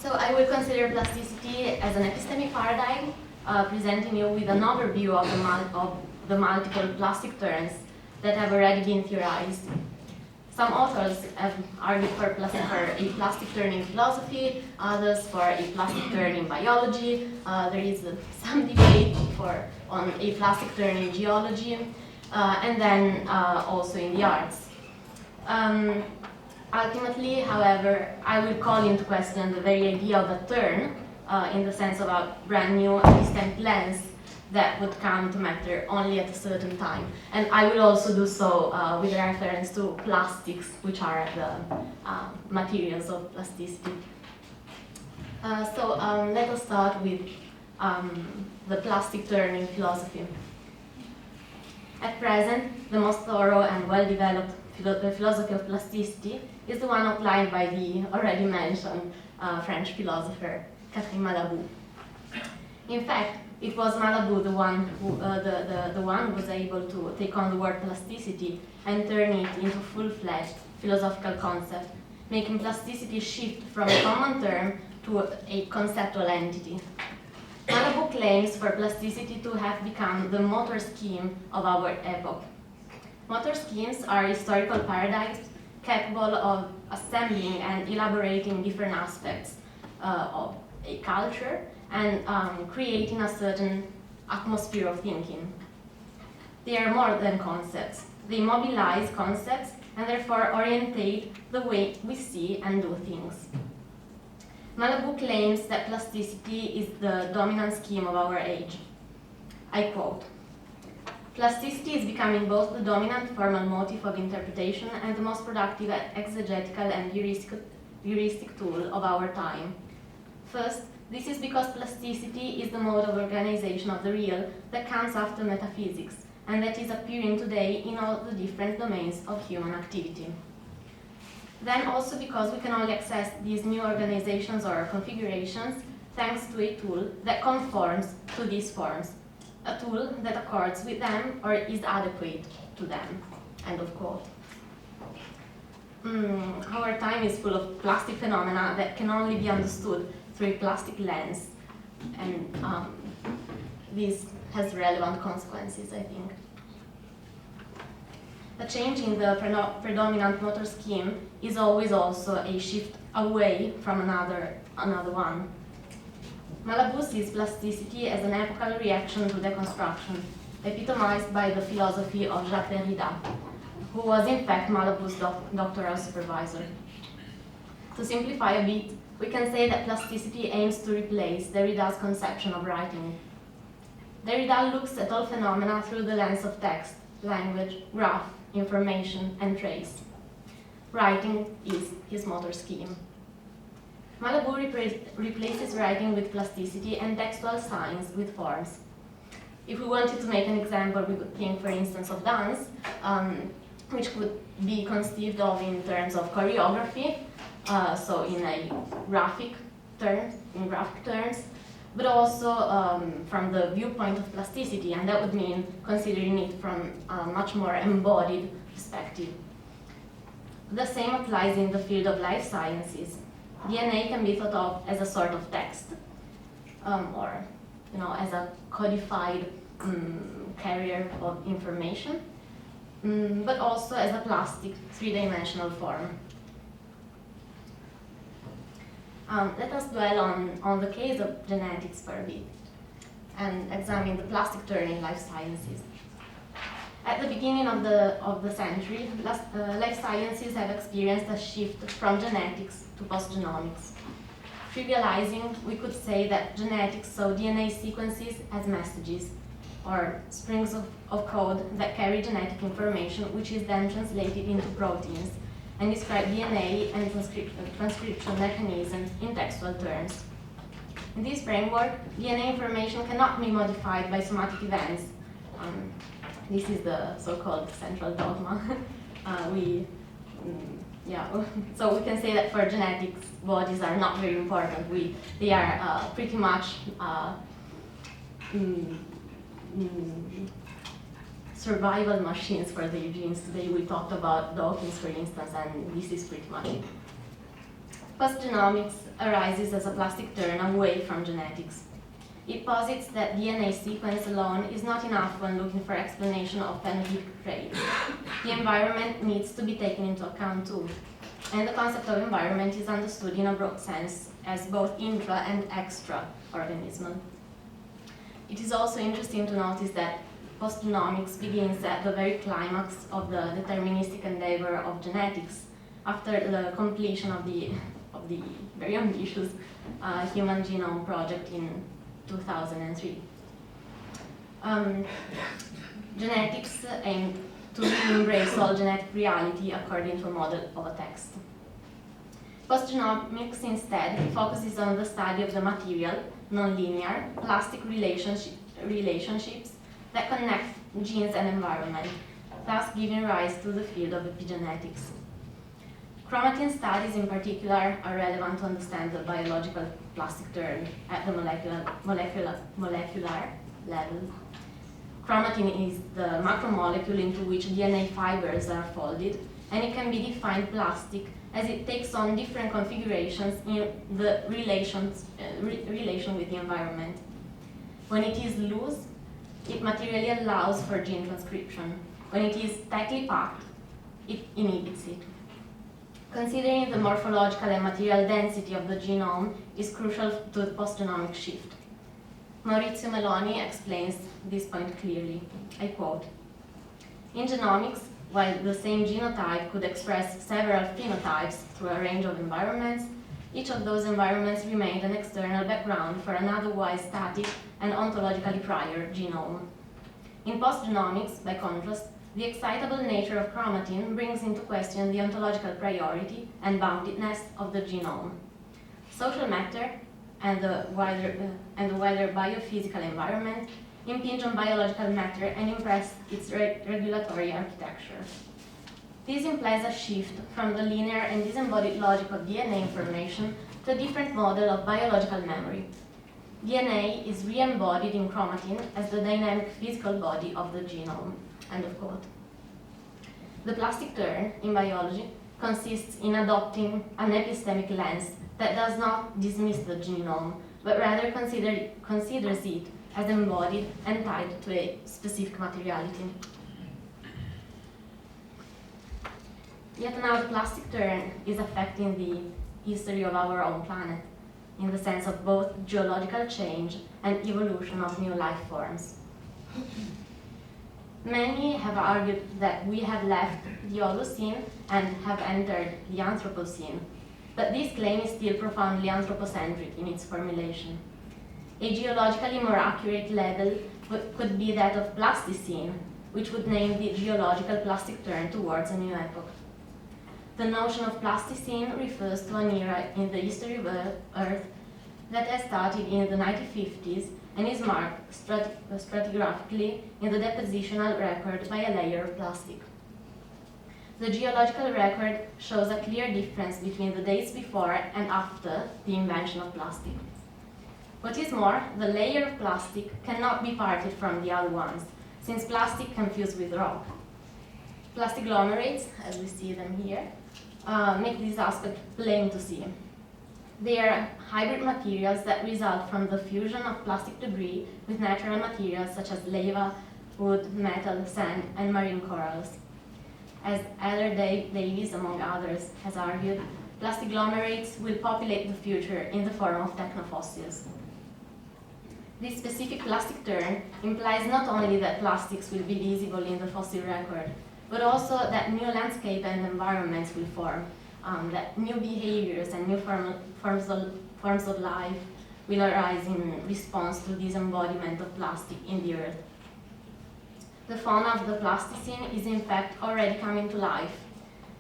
So I will consider plasticity as an epistemic paradigm, presenting you with an overview of the multiple plastic terms that have already been theorized. Some authors have argued for a plastic turn in philosophy, others for a plastic turn in biology. There is some debate on a plastic turn in geology, and then also in the arts. Ultimately, however, I will call into question the very idea of a turn, in the sense of a brand new epistemic lens that would come to matter only at a certain time. And I will also do so with reference to plastics, which are the materials of plasticity. So let us start with the plastic turn in philosophy. At present, the most thorough and well-developed philosophy of plasticity is the one outlined by the already mentioned French philosopher Catherine Malabou. In fact, it was Malabou the one who was able to take on the word plasticity and turn it into full-fledged philosophical concept, making plasticity shift from a common term to a conceptual entity. Malabou claims for plasticity to have become the motor scheme of our epoch. Motor schemes are historical paradigms capable of assembling and elaborating different aspects of a culture and creating a certain atmosphere of thinking. They are more than concepts. They mobilize concepts and therefore orientate the way we see and do things. Malabou claims that plasticity is the dominant scheme of our age. I quote, "Plasticity is becoming both the dominant formal motive of interpretation and the most productive exegetical and heuristic tool of our time. First, this is because plasticity is the mode of organization of the real that comes after metaphysics, and that is appearing today in all the different domains of human activity. Then also because we can only access these new organizations or configurations thanks to a tool that conforms to these forms, a tool that accords with them or is adequate to them." End of quote. Our time is full of plastic phenomena that can only be understood through a plastic lens, and this has relevant consequences, I think. A change in the predominant motor scheme is always also a shift away from another one. Malabou sees plasticity as an epochal reaction to deconstruction, epitomized by the philosophy of Jacques Derrida, who was in fact Malabou's doctoral supervisor. To simplify a bit, we can say that plasticity aims to replace Derrida's conception of writing. Derrida looks at all phenomena through the lens of text, language, graph, information, and trace. Writing is his motor scheme. Malabou replaces writing with plasticity and textual science with forms. If we wanted to make an example, we could think, for instance, of dance, which could be conceived of in terms of choreography, so in graphic terms, but also from the viewpoint of plasticity, and that would mean considering it from a much more embodied perspective. The same applies in the field of life sciences. DNA can be thought of as a sort of text, or as a codified carrier of information, but also as a plastic, three-dimensional form. Let us dwell on the case of genetics for a bit and examine the plastic turn in life sciences. At the beginning of the century, life sciences have experienced a shift from genetics to postgenomics. Trivializing, we could say that genetics saw DNA sequences as messages, or strings of code that carry genetic information, which is then translated into proteins, and describe DNA and transcription mechanisms in textual terms. In this framework, DNA information cannot be modified by somatic events. This is the so-called central dogma. So we can say that for genetics, bodies are not very important. They are pretty much survival machines for the genes. Today we talked about Dawkins, for instance, and this is pretty much it. Postgenomics arises as a plastic turn away from genetics. It posits that DNA sequence alone is not enough when looking for explanation of phenotypic traits. The environment needs to be taken into account too, and the concept of environment is understood in a broad sense as both intra and extra organismal. It is also interesting to notice that postgenomics begins at the very climax of the deterministic endeavor of genetics, after the completion of the very ambitious Human Genome Project in 2003. Genetics aimed to embrace all genetic reality according to a model of a text. Postgenomics instead focuses on the study of the material, non-linear, plastic relationships that connect genes and environment, thus giving rise to the field of epigenetics. Chromatin studies in particular are relevant to understand the biological plastic turn at the molecular level. Chromatin is the macromolecule into which DNA fibers are folded, and it can be defined plastic as it takes on different configurations in the relation with the environment. When it is loose, it materially allows for gene transcription. When it is tightly packed, it inhibits it. Considering the morphological and material density of the genome is crucial to the postgenomic shift. Maurizio Meloni explains this point clearly. I quote, "In genomics, while the same genotype could express several phenotypes through a range of environments, each of those environments remained an external background for an otherwise static and ontologically prior genome. In postgenomics, by contrast, the excitable nature of chromatin brings into question the ontological priority and boundedness of the genome. Social matter and the wider biophysical environment impinge on biological matter and impress its regulatory architecture. This implies a shift from the linear and disembodied logic of DNA information to a different model of biological memory. DNA is re-embodied in chromatin as the dynamic physical body of the genome." End of quote. The plastic turn in biology consists in adopting an epistemic lens that does not dismiss the genome, but rather considers it as embodied and tied to a specific materiality. Yet now the plastic turn is affecting the history of our own planet, in the sense of both geological change and evolution of new life forms. Many have argued that we have left the Holocene and have entered the Anthropocene, but this claim is still profoundly anthropocentric in its formulation. A geologically more accurate label could be that of Plasticene, which would name the geological plastic turn towards a new epoch. The notion of Plasticene refers to an era in the history of Earth that has started in the 1950s and is marked stratigraphically in the depositional record by a layer of plastic. The geological record shows a clear difference between the days before and after the invention of plastic. What is more, the layer of plastic cannot be parted from the other ones, since plastic can fuse with rock. Plastic agglomerates, as we see them here, make this aspect plain to see. They are hybrid materials that result from the fusion of plastic debris with natural materials such as lava, wood, metal, sand, and marine corals. As Heather Davis, among others, has argued, plastic agglomerates will populate the future in the form of technofossils. This specific plastic turn implies not only that plastics will be visible in the fossil record, but also that new landscape and environments will form, that new behaviors and new forms of life will arise in response to this embodiment of plastic in the earth. The fauna of the Plasticene is in fact already coming to life,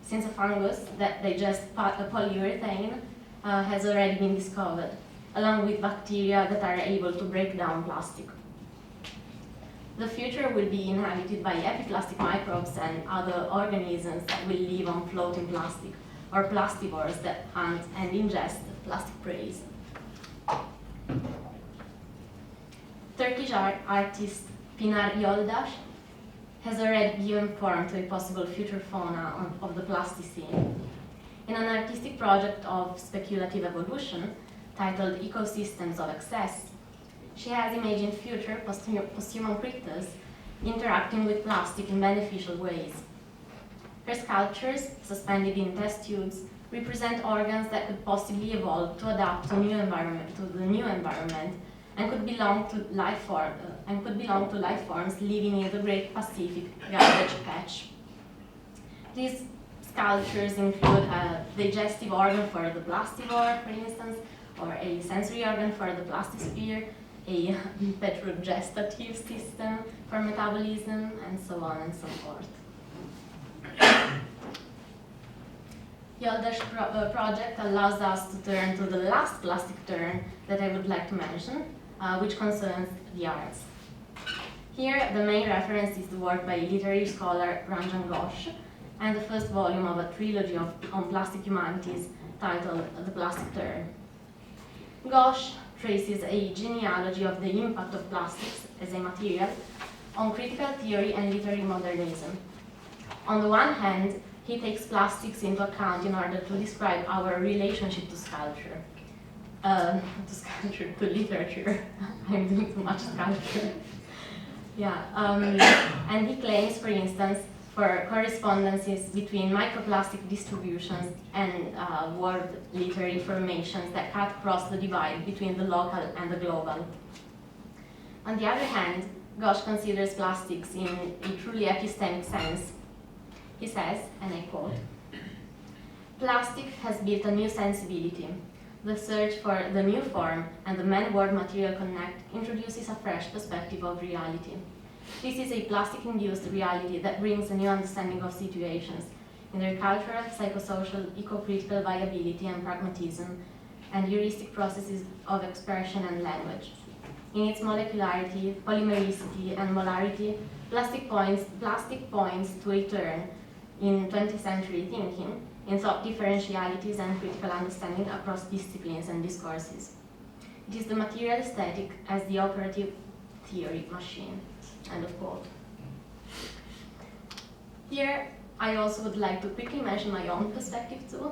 since a fungus that digests polyurethane has already been discovered, along with bacteria that are able to break down plastic. The future will be inhabited by epiplastic microbes and other organisms that will live on floating plastic, or plastivores that hunt and ingest plastic prey. Turkish artist Pinar Yoldaş has already given form to a possible future fauna of the Plasticene. In an artistic project of speculative evolution, titled Ecosystems of Excess, she has imagined future posthuman critters interacting with plastic in beneficial ways. Her sculptures, suspended in test tubes, represent organs that could possibly evolve to adapt to the new environment, and could belong to life forms living in the Great Pacific Garbage Patch. These sculptures include a digestive organ for the plastivore, for instance, or a sensory organ for the plastisphere, a petrogestative system for metabolism, and so on and so forth. Yolda's project allows us to turn to the last plastic turn that I would like to mention, which concerns the arts. Here, the main reference is the work by literary scholar Ranjan Ghosh, and the first volume of a trilogy on plastic humanities titled The Plastic Turn. Ghosh traces a genealogy of the impact of plastics as a material on critical theory and literary modernism. On the one hand, he takes plastics into account in order to describe our relationship to sculpture. To literature. I'm doing too much sculpture. Yeah, and he claims, for instance, for correspondences between microplastic distributions and world literary formations that cut across the divide between the local and the global. On the other hand, Ghosh considers plastics in a truly epistemic sense. He says, and I quote, "Plastic has built a new sensibility. The search for the new form and the man-word material connect introduces a fresh perspective of reality. This is a plastic-induced reality that brings a new understanding of situations in their cultural, psychosocial, eco-critical viability and pragmatism, and heuristic processes of expression and language. In its molecularity, polymericity, and molarity, plastic points to a turn in 20th century thinking, in thought differentialities and critical understanding across disciplines and discourses. It is the material aesthetic as the operative theory machine." End of quote. Here, I also would like to quickly mention my own perspective too,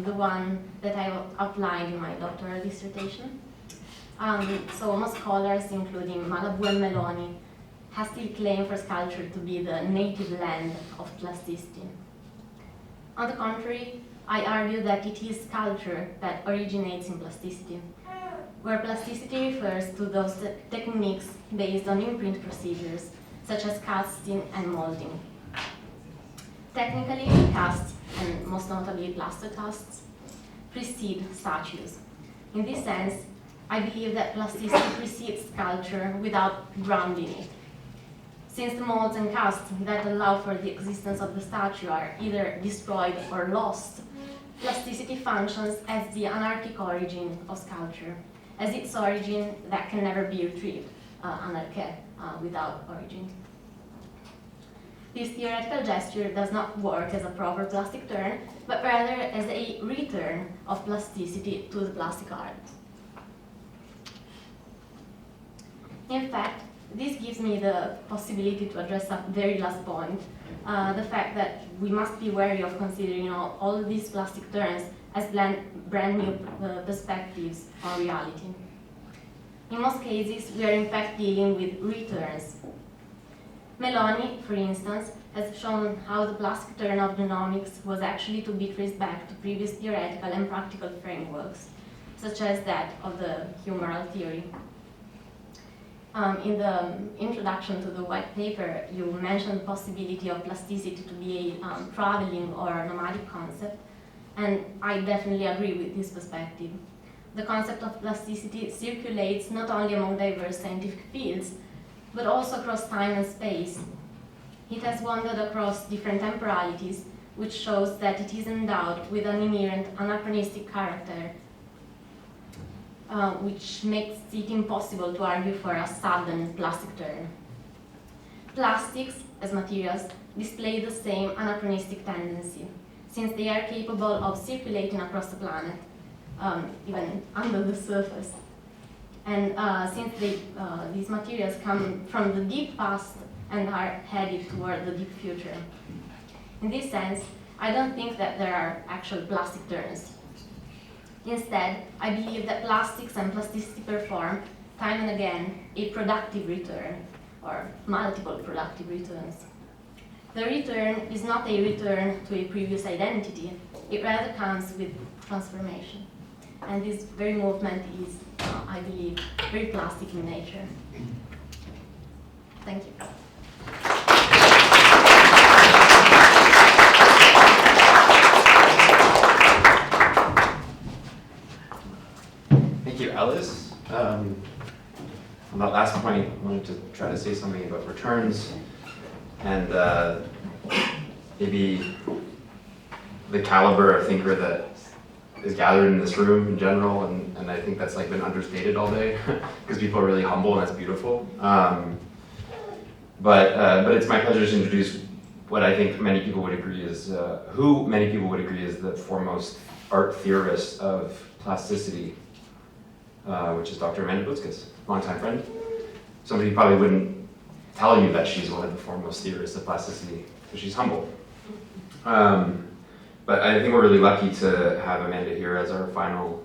the one that I outlined in my doctoral dissertation. So most scholars, including Malabou and Meloni, hastily claim for sculpture to be the native land of plasticity. On the contrary, I argue that it is sculpture that originates in plasticity, where plasticity refers to those techniques based on imprint procedures, such as casting and molding. Technically, casts, and most notably plaster casts, precede statues. In this sense, I believe that plasticity precedes sculpture without grounding it. Since the molds and casts that allow for the existence of the statue are either destroyed or lost, plasticity functions as the anarchic origin of sculpture, as its origin that can never be retrieved, anarche, without origin. This theoretical gesture does not work as a proper plastic turn, but rather as a return of plasticity to the plastic art. In fact, this gives me the possibility to address a very last point, the fact that we must be wary of considering all of these plastic turns as brand new perspectives on reality. In most cases, we are in fact dealing with returns. Meloni, for instance, has shown how the plastic turn of genomics was actually to be traced back to previous theoretical and practical frameworks, such as that of the humoral theory. In the introduction to the white paper, you mentioned the possibility of plasticity to be a traveling or nomadic concept, and I definitely agree with this perspective. The concept of plasticity circulates not only among diverse scientific fields, but also across time and space. It has wandered across different temporalities, which shows that it is endowed with an inherent anachronistic character, which makes it impossible to argue for a sudden plastic turn. Plastics, as materials, display the same anachronistic tendency, since they are capable of circulating across the planet, even under the surface. And since these materials come from the deep past and are headed toward the deep future. In this sense, I don't think that there are actual plastic turns. Instead, I believe that plastics and plasticity perform, time and again, a productive return, or multiple productive returns. The return is not a return to a previous identity, it rather comes with transformation. And this very movement is, I believe, very plastic in nature. Thank you. Thank you, Alice. On that last point, I wanted to try to say something about returns and maybe the caliber of thinker that is gathered in this room in general, and I think that's like been understated all day because people are really humble and that's beautiful. But it's my pleasure to introduce what I think many people would agree is the foremost art theorist of plasticity, which is Dr. Amanda Boetzkes, longtime friend. Somebody who probably wouldn't tell you that she's one of the foremost theorists of plasticity, because she's humble. But I think we're really lucky to have Amanda here as our final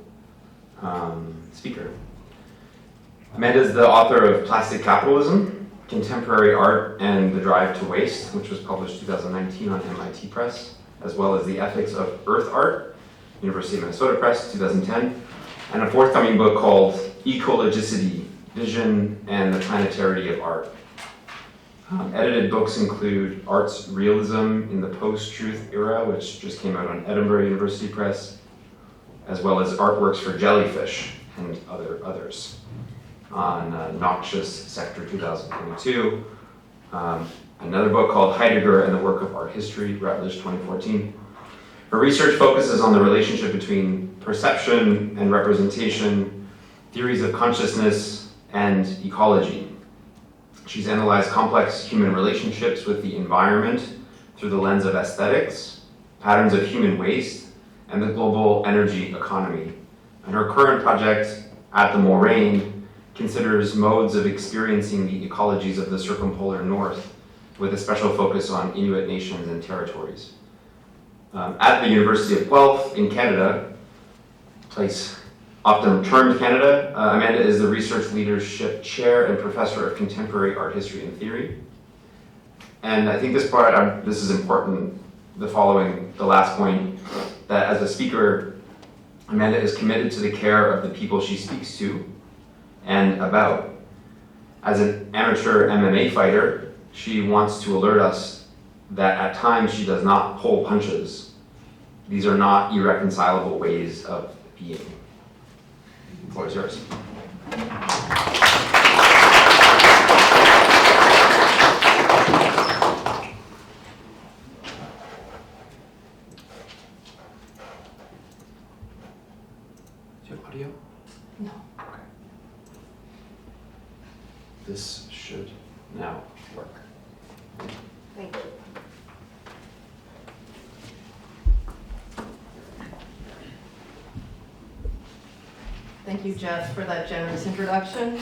speaker. Amanda is the author of Plastic Capitalism, Contemporary Art and the Drive to Waste, which was published 2019 on MIT Press, as well as The Ethics of Earth Art, University of Minnesota Press, 2010, and a forthcoming book called Ecologicity, Vision and the Planetary of Art. Edited books include Art's Realism in the Post-Truth Era, which just came out on Edinburgh University Press, as well as Artworks for Jellyfish and others on Noxious Sector 2022. Another book called Heidegger and the Work of Art History, Routledge 2014. Her research focuses on the relationship between perception and representation, theories of consciousness, and ecology. She's analyzed complex human relationships with the environment through the lens of aesthetics, patterns of human waste, and the global energy economy. And her current project, At the Moraine, considers modes of experiencing the ecologies of the circumpolar north, with a special focus on Inuit nations and territories. At the University of Guelph in Canada, place often termed Canada, Amanda is the Research Leadership Chair and Professor of Contemporary Art History and Theory. And I think this part, this is important, the last point, that as a speaker, Amanda is committed to the care of the people she speaks to and about. As an amateur MMA fighter, she wants to alert us that at times she does not pull punches. These are not irreconcilable ways of being. The floor is yours. Is your audio? No. Okay. This should now work. Thank you. Thank you, Jeff, for that generous introduction.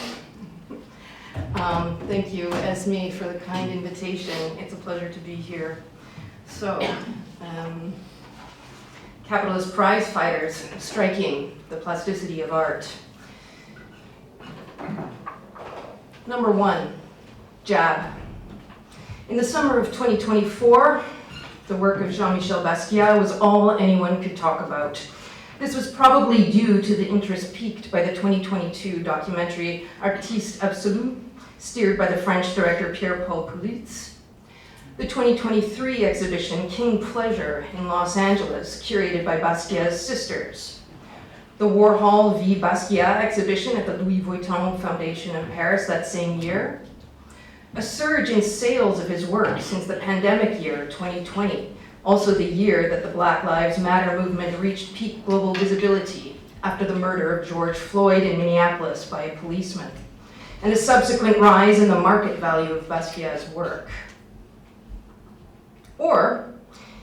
Thank you, Esme, for the kind invitation. It's a pleasure to be here. So, capitalist prize fighters striking the plasticity of art. Number one, jab. In the summer of 2024, the work of Jean-Michel Basquiat was all anyone could talk about. This was probably due to the interest piqued by the 2022 documentary Artiste Absolu, steered by the French director Pierre-Paul Poulitz. The 2023 exhibition King Pleasure in Los Angeles, curated by Basquiat's sisters. The Warhol v. Basquiat exhibition at the Louis Vuitton Foundation in Paris that same year. A surge in sales of his work since the pandemic year, 2020, also the year that the Black Lives Matter movement reached peak global visibility after the murder of George Floyd in Minneapolis by a policeman, and a subsequent rise in the market value of Basquiat's work. Or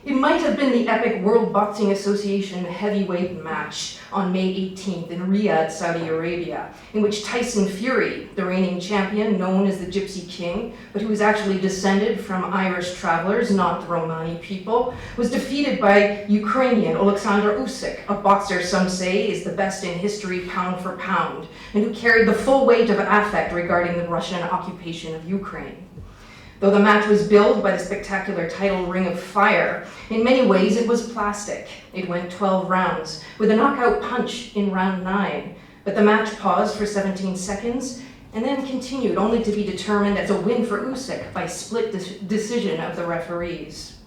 It might have been the epic World Boxing Association heavyweight match on May 18th in Riyadh, Saudi Arabia, in which Tyson Fury, the reigning champion known as the Gypsy King, but who was actually descended from Irish travelers, not the Romani people, was defeated by Ukrainian Oleksandr Usyk, a boxer some say is the best in history pound for pound, and who carried the full weight of affect regarding the Russian occupation of Ukraine. Though the match was billed by the spectacular title Ring of Fire, in many ways it was plastic. It went 12 rounds, with a knockout punch in round 9. But the match paused for 17 seconds, and then continued, only to be determined as a win for Usyk by split decision of the referees.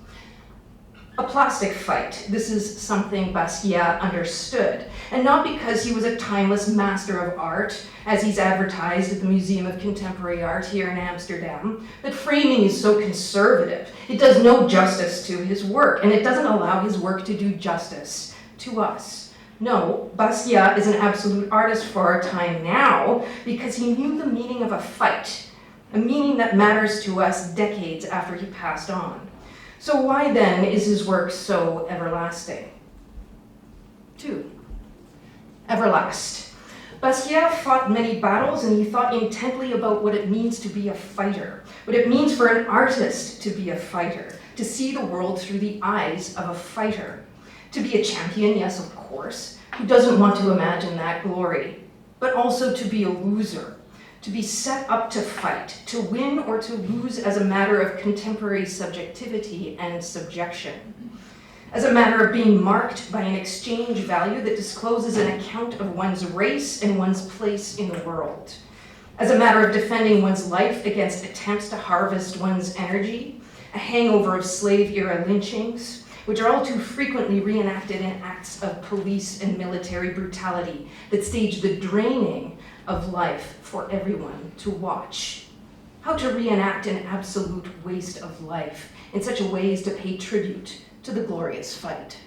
A plastic fight. This is something Basquiat understood, and not because he was a timeless master of art, as he's advertised at the Museum of Contemporary Art here in Amsterdam, but framing is so conservative. It does no justice to his work, and it doesn't allow his work to do justice to us. No, Basquiat is an absolute artist for our time now because he knew the meaning of a fight, a meaning that matters to us decades after he passed on. So why then is his work so everlasting? 2. Everlast. Basquiat fought many battles, and he thought intently about what it means to be a fighter, what it means for an artist to be a fighter, to see the world through the eyes of a fighter. To be a champion, yes, of course. Who doesn't want to imagine that glory? But also to be a loser, to be set up to fight, to win or to lose as a matter of contemporary subjectivity and subjection, as a matter of being marked by an exchange value that discloses an account of one's race and one's place in the world, as a matter of defending one's life against attempts to harvest one's energy, a hangover of slave-era lynchings, which are all too frequently reenacted in acts of police and military brutality that stage the draining of life for everyone to watch. How to reenact an absolute waste of life in such a way as to pay tribute to the glorious fight.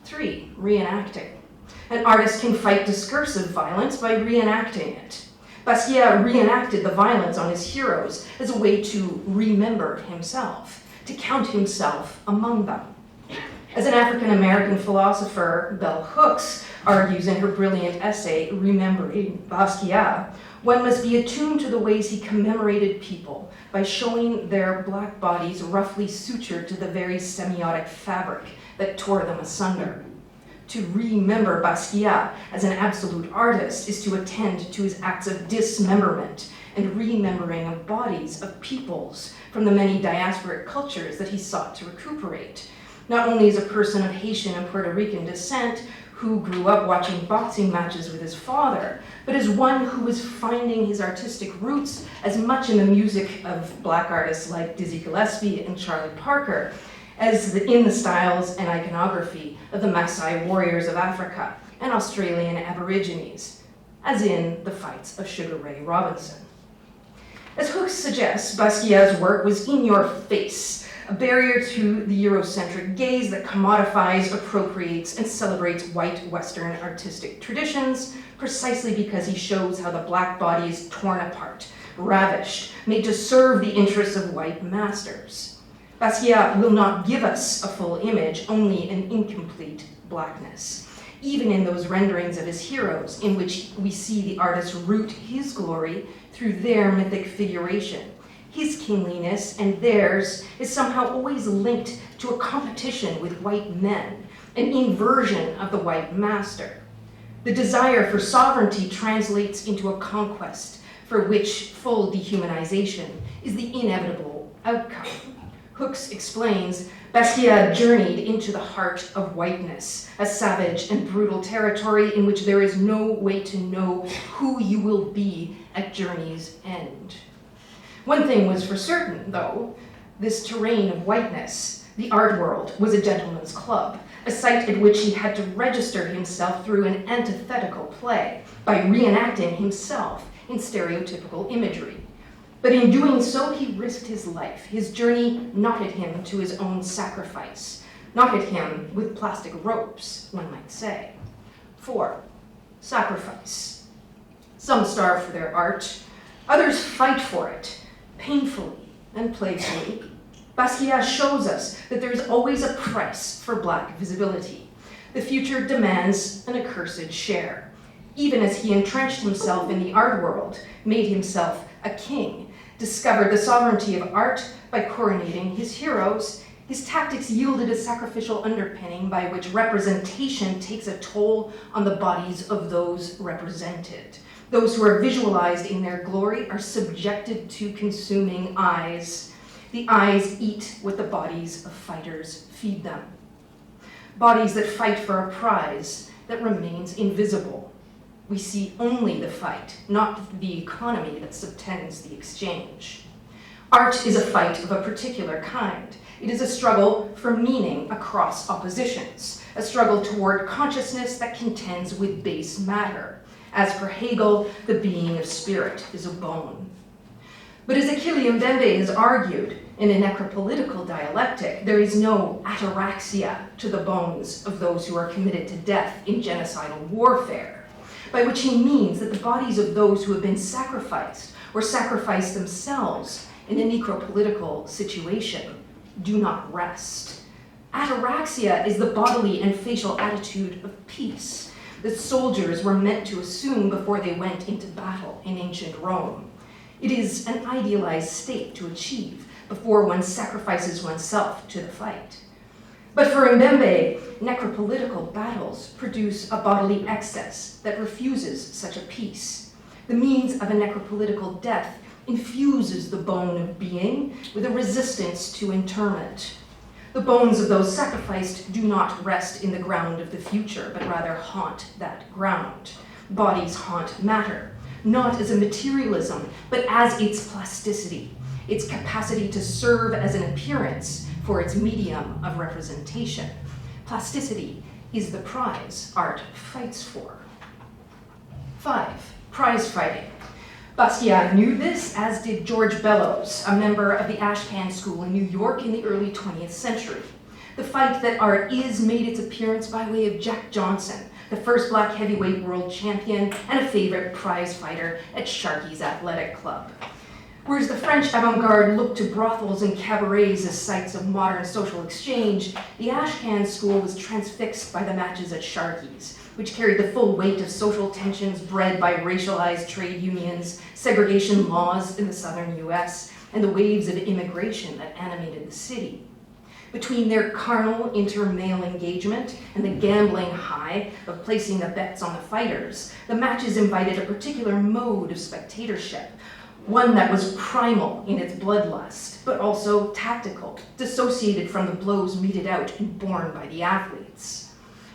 3. Reenacting. An artist can fight discursive violence by reenacting it. Basquiat reenacted the violence on his heroes as a way to remember himself, to count himself among them. As an African-American philosopher, Bell Hooks, argues in her brilliant essay, Remembering Basquiat, one must be attuned to the ways he commemorated people by showing their black bodies roughly sutured to the very semiotic fabric that tore them asunder. To remember Basquiat as an absolute artist is to attend to his acts of dismemberment and remembering of bodies, of peoples, from the many diasporic cultures that he sought to recuperate. Not only as a person of Haitian and Puerto Rican descent who grew up watching boxing matches with his father, but as one who was finding his artistic roots as much in the music of black artists like Dizzy Gillespie and Charlie Parker, as in the styles and iconography of the Maasai warriors of Africa and Australian Aborigines, as in the fights of Sugar Ray Robinson. As Hooks suggests, Basquiat's work was in your face, a barrier to the Eurocentric gaze that commodifies, appropriates, and celebrates white Western artistic traditions, precisely because he shows how the black body is torn apart, ravished, made to serve the interests of white masters. Basquiat will not give us a full image, only an incomplete blackness. Even in those renderings of his heroes, in which we see the artist root his glory through their mythic figuration, his kingliness and theirs is somehow always linked to a competition with white men, an inversion of the white master. The desire for sovereignty translates into a conquest for which full dehumanization is the inevitable outcome. Hooks explains, Basquiat journeyed into the heart of whiteness, a savage and brutal territory in which there is no way to know who you will be at journey's end. One thing was for certain, though, this terrain of whiteness, the art world, was a gentleman's club, a site at which he had to register himself through an antithetical play, by reenacting himself in stereotypical imagery. But in doing so, he risked his life. His journey knotted him to his own sacrifice, knotted him with plastic ropes, one might say. 4. Sacrifice. Some starve for their art, others fight for it, painfully and playfully, Basquiat shows us that there is always a price for Black visibility. The future demands an accursed share. Even as he entrenched himself in the art world, made himself a king, discovered the sovereignty of art by coronating his heroes, his tactics yielded a sacrificial underpinning by which representation takes a toll on the bodies of those represented. Those who are visualized in their glory are subjected to consuming eyes. The eyes eat what the bodies of fighters feed them. Bodies that fight for a prize that remains invisible. We see only the fight, not the economy that subtends the exchange. Art is a fight of a particular kind. It is a struggle for meaning across oppositions, a struggle toward consciousness that contends with base matter. As per Hegel, the being of spirit is a bone. But as Achille Mbembe has argued, in a necropolitical dialectic, there is no ataraxia to the bones of those who are committed to death in genocidal warfare, by which he means that the bodies of those who have been sacrificed or sacrificed themselves in a necropolitical situation do not rest. Ataraxia is the bodily and facial attitude of peace that soldiers were meant to assume before they went into battle in ancient Rome. It is an idealized state to achieve before one sacrifices oneself to the fight. But for Mbembe, necropolitical battles produce a bodily excess that refuses such a peace. The means of a necropolitical death infuses the bone of being with a resistance to interment. The bones of those sacrificed do not rest in the ground of the future, but rather haunt that ground. Bodies haunt matter, not as a materialism, but as its plasticity, its capacity to serve as an appearance for its medium of representation. Plasticity is the prize art fights for. 5. Prize fighting. Basquiat knew this, as did George Bellows, a member of the Ashcan School in New York in the early 20th century. The fight that art is made its appearance by way of Jack Johnson, the first Black heavyweight world champion and a favorite prize fighter at Sharkey's Athletic Club. Whereas the French avant-garde looked to brothels and cabarets as sites of modern social exchange, the Ashcan School was transfixed by the matches at Sharkey's, which carried the full weight of social tensions bred by racialized trade unions, segregation laws in the southern US, and the waves of immigration that animated the city. Between their carnal inter-male engagement and the gambling high of placing the bets on the fighters, the matches invited a particular mode of spectatorship, one that was primal in its bloodlust, but also tactical, dissociated from the blows meted out and borne by the athletes.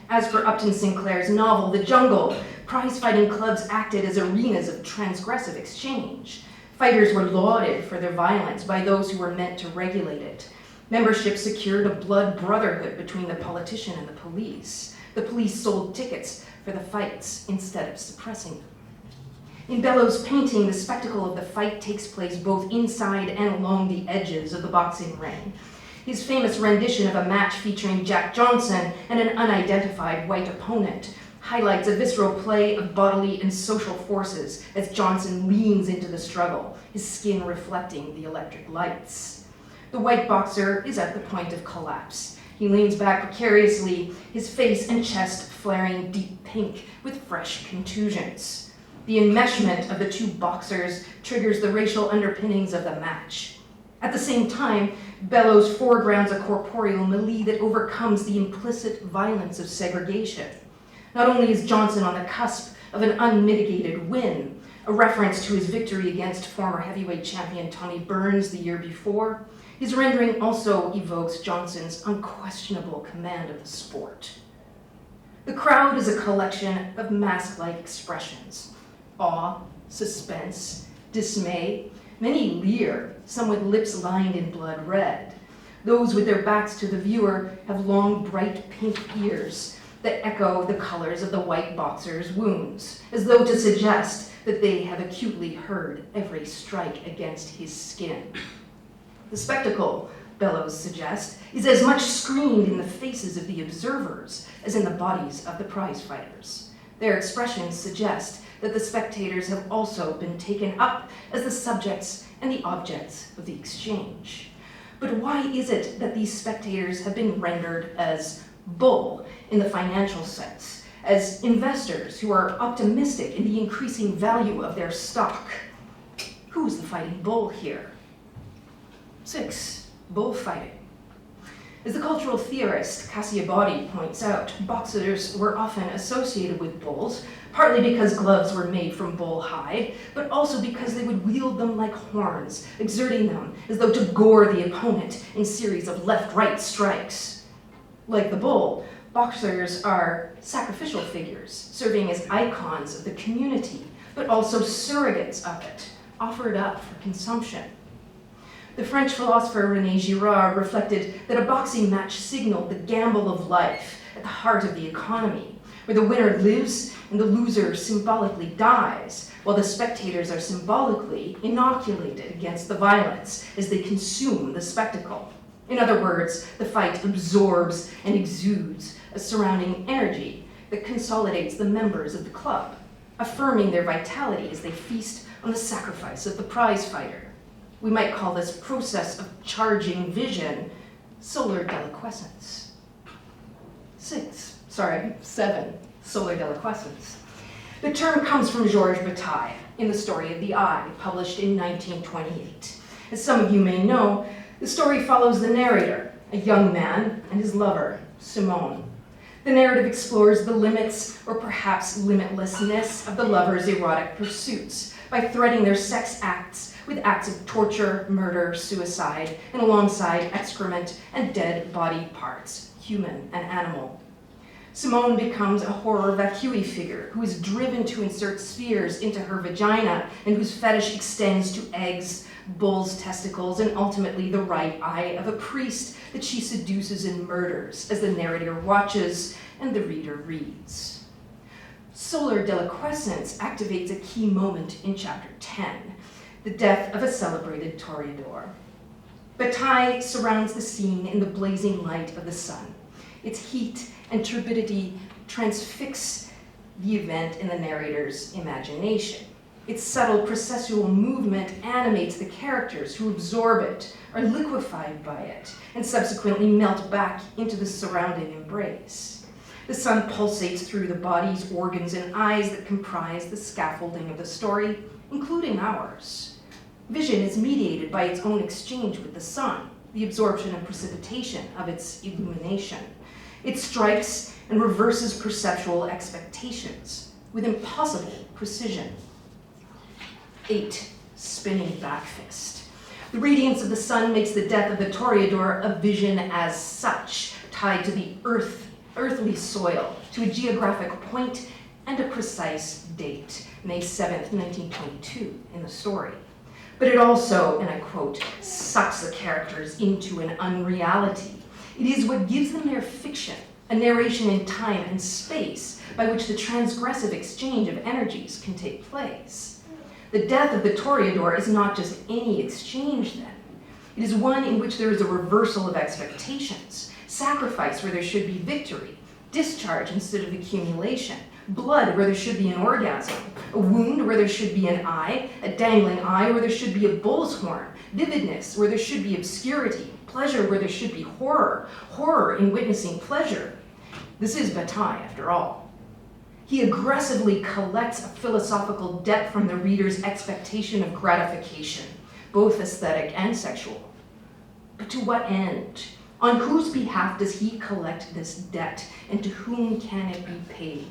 As for Upton Sinclair's novel, The Jungle, prize-fighting clubs acted as arenas of transgressive exchange. Fighters were lauded for their violence by those who were meant to regulate it. Membership secured a blood brotherhood between the politician and the police. The police sold tickets for the fights instead of suppressing them. In Bellows' painting, the spectacle of the fight takes place both inside and along the edges of the boxing ring. His famous rendition of a match featuring Jack Johnson and an unidentified white opponent highlights a visceral play of bodily and social forces as Johnson leans into the struggle, his skin reflecting the electric lights. The white boxer is at the point of collapse. He leans back precariously, his face and chest flaring deep pink with fresh contusions. The enmeshment of the two boxers triggers the racial underpinnings of the match. At the same time, Bellows foregrounds a corporeal melee that overcomes the implicit violence of segregation. Not only is Johnson on the cusp of an unmitigated win, a reference to his victory against former heavyweight champion Tommy Burns the year before, his rendering also evokes Johnson's unquestionable command of the sport. The crowd is a collection of mask-like expressions: awe, suspense, dismay. Many leer, some with lips lined in blood red. Those with their backs to the viewer have long, bright pink ears that echo the colors of the white boxer's wounds, as though to suggest that they have acutely heard every strike against his skin. The spectacle, Bellows suggests, is as much screened in the faces of the observers as in the bodies of the prize fighters. Their expressions suggest that the spectators have also been taken up as the subjects and the objects of the exchange. But why is it that these spectators have been rendered as bull in the financial sense, as investors who are optimistic in the increasing value of their stock? Who's the fighting bull here? 6, bullfighting. As the cultural theorist Iacobone points out, boxers were often associated with bulls, partly because gloves were made from bull hide, but also because they would wield them like horns, exerting them as though to gore the opponent in series of left-right strikes. Like the bull, boxers are sacrificial figures, serving as icons of the community, but also surrogates of it, offered up for consumption. The French philosopher René Girard reflected that a boxing match signaled the gamble of life at the heart of the economy, where the winner lives and the loser symbolically dies, while the spectators are symbolically inoculated against the violence as they consume the spectacle. In other words, the fight absorbs and exudes a surrounding energy that consolidates the members of the club, affirming their vitality as they feast on the sacrifice of the prize fighter. We might call this process of charging vision solar deliquescence. 7, solar deliquescence. The term comes from Georges Bataille in The Story of the Eye, published in 1928. As some of you may know, the story follows the narrator, a young man, and his lover, Simone. The narrative explores the limits, or perhaps limitlessness, of the lovers' erotic pursuits by threading their sex acts with acts of torture, murder, suicide, and alongside excrement and dead body parts, human and animal. Simone becomes a horror vacui figure who is driven to insert spheres into her vagina and whose fetish extends to eggs, bull's testicles, and ultimately the right eye of a priest that she seduces and murders as the narrator watches and the reader reads. Solar deliquescence activates a key moment in chapter 10, the death of a celebrated toreador. Bataille surrounds the scene in the blazing light of the sun. Its heat and turbidity transfix the event in the narrator's imagination. Its subtle processual movement animates the characters who absorb it, are liquefied by it, and subsequently melt back into the surrounding embrace. The sun pulsates through the bodies, organs, and eyes that comprise the scaffolding of the story, including ours. Vision is mediated by its own exchange with the sun, the absorption and precipitation of its illumination. It strikes and reverses perceptual expectations with impossible precision. 8, spinning back fist. The radiance of the sun makes the death of the toreador a vision as such, tied to the earthly soil, to a geographic point and a precise date, May 7th, 1922, in the story. But it also, and I quote, sucks the characters into an unreality. It is what gives them their fiction, a narration in time and space by which the transgressive exchange of energies can take place. The death of the toreador is not just any exchange then. It is one in which there is a reversal of expectations, sacrifice where there should be victory, discharge instead of accumulation, blood where there should be an orgasm, a wound where there should be an eye, a dangling eye where there should be a bull's horn, vividness where there should be obscurity, pleasure where there should be horror, horror in witnessing pleasure. This is Bataille, after all. He aggressively collects a philosophical debt from the reader's expectation of gratification, both aesthetic and sexual. But to what end? On whose behalf does he collect this debt, and to whom can it be paid?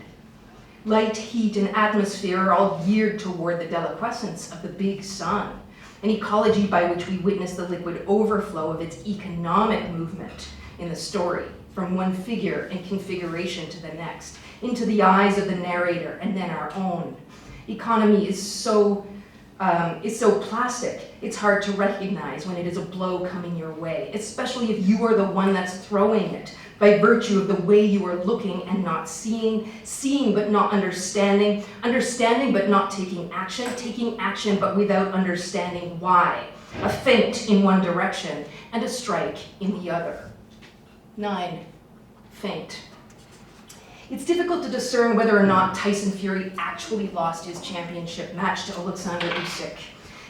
Light, heat, and atmosphere are all geared toward the deliquescence of the big sun, an ecology by which we witness the liquid overflow of its economic movement in the story, from one figure and configuration to the next, into the eyes of the narrator and then our own. Economy is so plastic, it's hard to recognize when it is a blow coming your way, especially if you are the one that's throwing it, by virtue of the way you are looking and not seeing, seeing but not understanding, understanding but not taking action but without understanding why, a feint in one direction and a strike in the other. 9, feint. It's difficult to discern whether or not Tyson Fury actually lost his championship match to Alexander Usyk.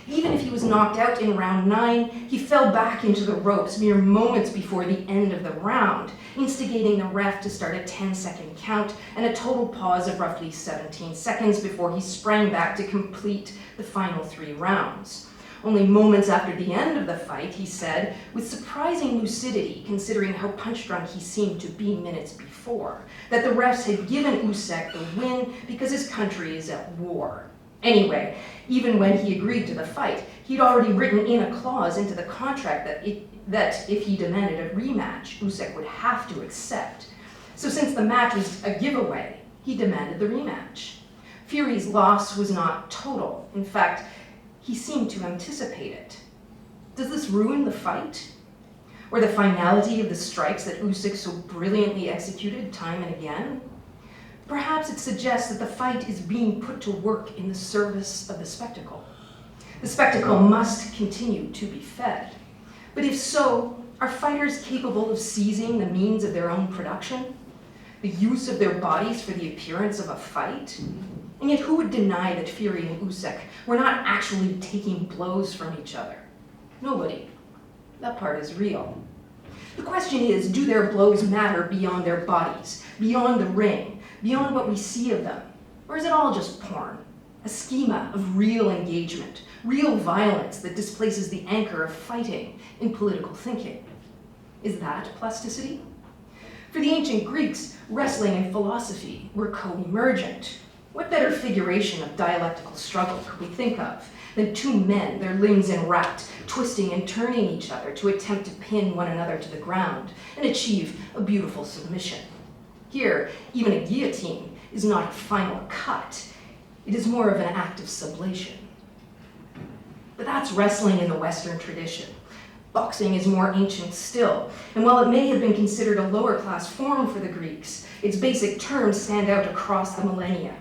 Even if he was knocked out in round 9, he fell back into the ropes mere moments before the end of the round, instigating the ref to start a 10-second count and a total pause of roughly 17 seconds before he sprang back to complete the final 3 rounds. Only moments after the end of the fight, he said, with surprising lucidity considering how punch-drunk he seemed to be minutes before, that the refs had given Usek the win because his country is at war. Anyway, even when he agreed to the fight, he'd already written in a clause into the contract that if he demanded a rematch, Usek would have to accept. So since the match was a giveaway, he demanded the rematch. Fury's loss was not total. In fact, he seemed to anticipate it. Does this ruin the fight? Or the finality of the strikes that Usek so brilliantly executed time and again? Perhaps it suggests that the fight is being put to work in the service of the spectacle. The spectacle must continue to be fed. But if so, are fighters capable of seizing the means of their own production? The use of their bodies for the appearance of a fight? And yet who would deny that Fury and Usek were not actually taking blows from each other? Nobody. That part is real. The question is, do their blows matter beyond their bodies, beyond the ring, beyond what we see of them? Or is it all just porn? A schema of real engagement, real violence that displaces the anchor of fighting in political thinking. Is that plasticity? For the ancient Greeks, wrestling and philosophy were co-emergent. What better figuration of dialectical struggle could we think of than 2 men, their limbs enwrapped, twisting and turning each other to attempt to pin one another to the ground and achieve a beautiful submission? Here, even a guillotine is not a final cut. It is more of an act of sublation. But that's wrestling in the Western tradition. Boxing is more ancient still, and while it may have been considered a lower class form for the Greeks, its basic terms stand out across the millennia.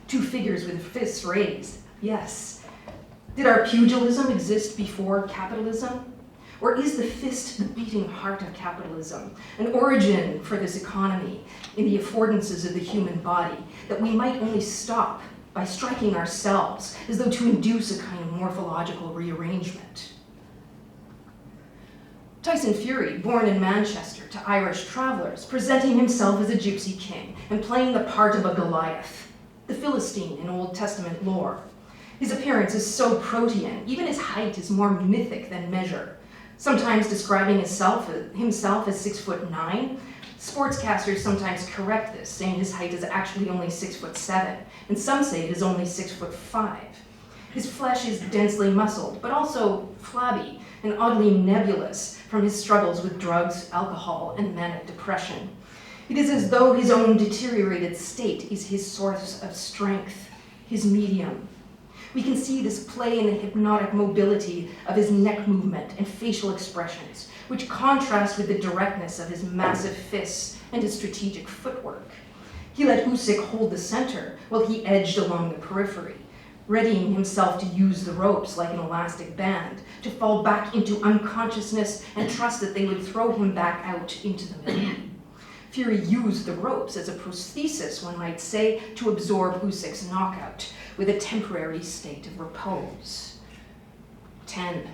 2 figures with fists raised, yes. Did our pugilism exist before capitalism? Or is the fist the beating heart of capitalism, an origin for this economy in the affordances of the human body that we might only stop by striking ourselves as though to induce a kind of morphological rearrangement? Tyson Fury, born in Manchester to Irish travelers, presenting himself as a gypsy king and playing the part of a Goliath, the Philistine in Old Testament lore. His appearance is so protean, even his height is more mythic than measure. Sometimes describing himself as 6'9", sportscasters sometimes correct this, saying his height is actually only 6'7", and some say it is only 6'5". His flesh is densely muscled, but also flabby and oddly nebulous from his struggles with drugs, alcohol, and manic depression. It is as though his own deteriorated state is his source of strength, his medium. We can see this play in the hypnotic mobility of his neck movement and facial expressions, which contrast with the directness of his massive fists and his strategic footwork. He let Usek hold the center while he edged along the periphery, readying himself to use the ropes like an elastic band, to fall back into unconsciousness and trust that they would throw him back out into the middle. Fury used the ropes as a prosthesis, one might say, to absorb Usek's knockout, with a temporary state of repose. 10.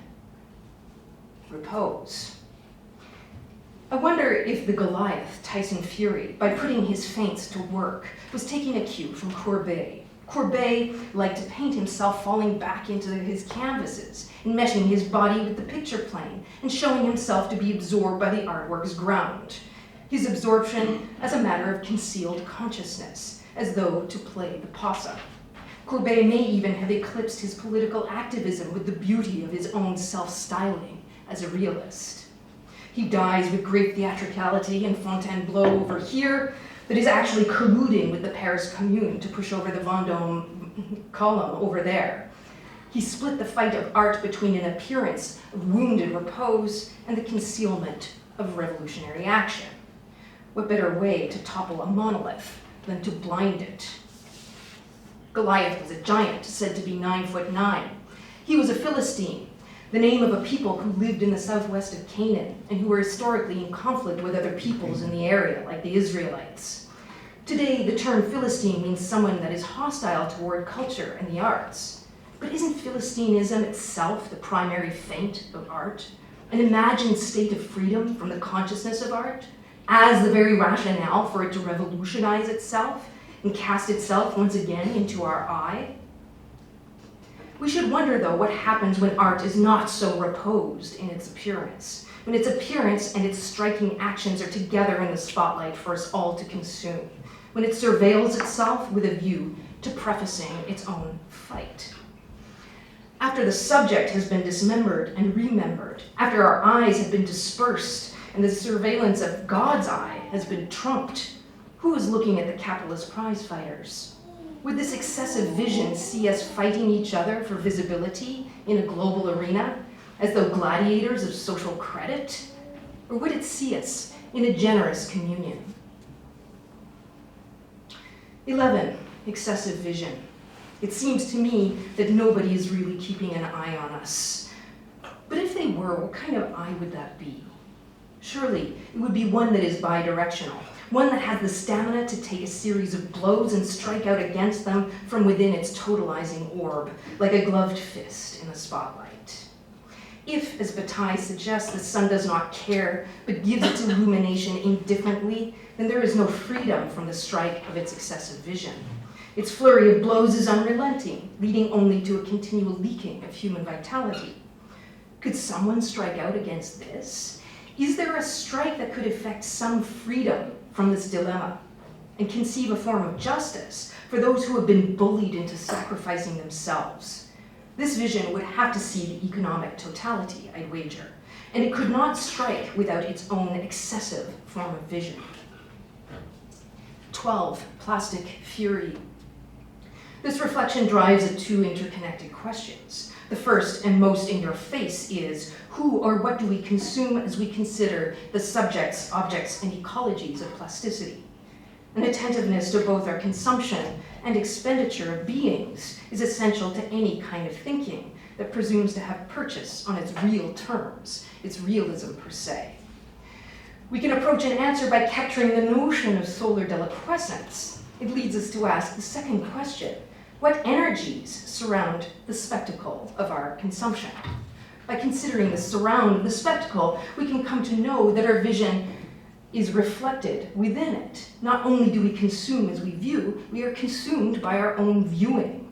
Repose. I wonder if the Goliath, Tyson Fury, by putting his feints to work, was taking a cue from Courbet. Courbet liked to paint himself falling back into his canvases, enmeshing his body with the picture plane, and showing himself to be absorbed by the artwork's ground. His absorption as a matter of concealed consciousness, as though to play the possum. Courbet may even have eclipsed his political activism with the beauty of his own self-styling as a realist. He dies with great theatricality in Fontainebleau over here, that is actually colluding with the Paris Commune to push over the Vendôme column over there. He split the fight of art between an appearance of wounded repose and the concealment of revolutionary action. What better way to topple a monolith than to blind it? Goliath was a giant, said to be 9'9". He was a Philistine, the name of a people who lived in the southwest of Canaan and who were historically in conflict with other peoples in the area, like the Israelites. Today, the term Philistine means someone that is hostile toward culture and the arts. But isn't Philistinism itself the primary feint of art? An imagined state of freedom from the consciousness of art, as the very rationale for it to revolutionize itself and cast itself once again into our eye? We should wonder, though, what happens when art is not so reposed in its appearance, when its appearance and its striking actions are together in the spotlight for us all to consume, when it surveils itself with a view to prefacing its own fight. After the subject has been dismembered and remembered, after our eyes have been dispersed and the surveillance of God's eye has been trumped, who is looking at the capitalist prize fighters? Would this excessive vision see us fighting each other for visibility in a global arena, as though gladiators of social credit? Or would it see us in a generous communion? 11, excessive vision. It seems to me that nobody is really keeping an eye on us. But if they were, what kind of eye would that be? Surely it would be one that is bidirectional, one that has the stamina to take a series of blows and strike out against them from within its totalizing orb, like a gloved fist in the spotlight. If, as Bataille suggests, the sun does not care, but gives its illumination indifferently, then there is no freedom from the strike of its excessive vision. Its flurry of blows is unrelenting, leading only to a continual leaking of human vitality. Could someone strike out against this? Is there a strike that could effect some freedom from this dilemma and conceive a form of justice for those who have been bullied into sacrificing themselves? This vision would have to see the economic totality, I'd wager, and it could not strike without its own excessive form of vision. 12, plastic fury. This reflection drives at two interconnected questions. The first and most in your face is, who or what do we consume as we consider the subjects, objects, and ecologies of plasticity? An attentiveness to both our consumption and expenditure of beings is essential to any kind of thinking that presumes to have purchase on its real terms, its realism per se. We can approach an answer by capturing the notion of solar deliquescence. It leads us to ask the second question: what energies surround the spectacle of our consumption? By considering the surround of the spectacle, we can come to know that our vision is reflected within it. Not only do we consume as we view, we are consumed by our own viewing.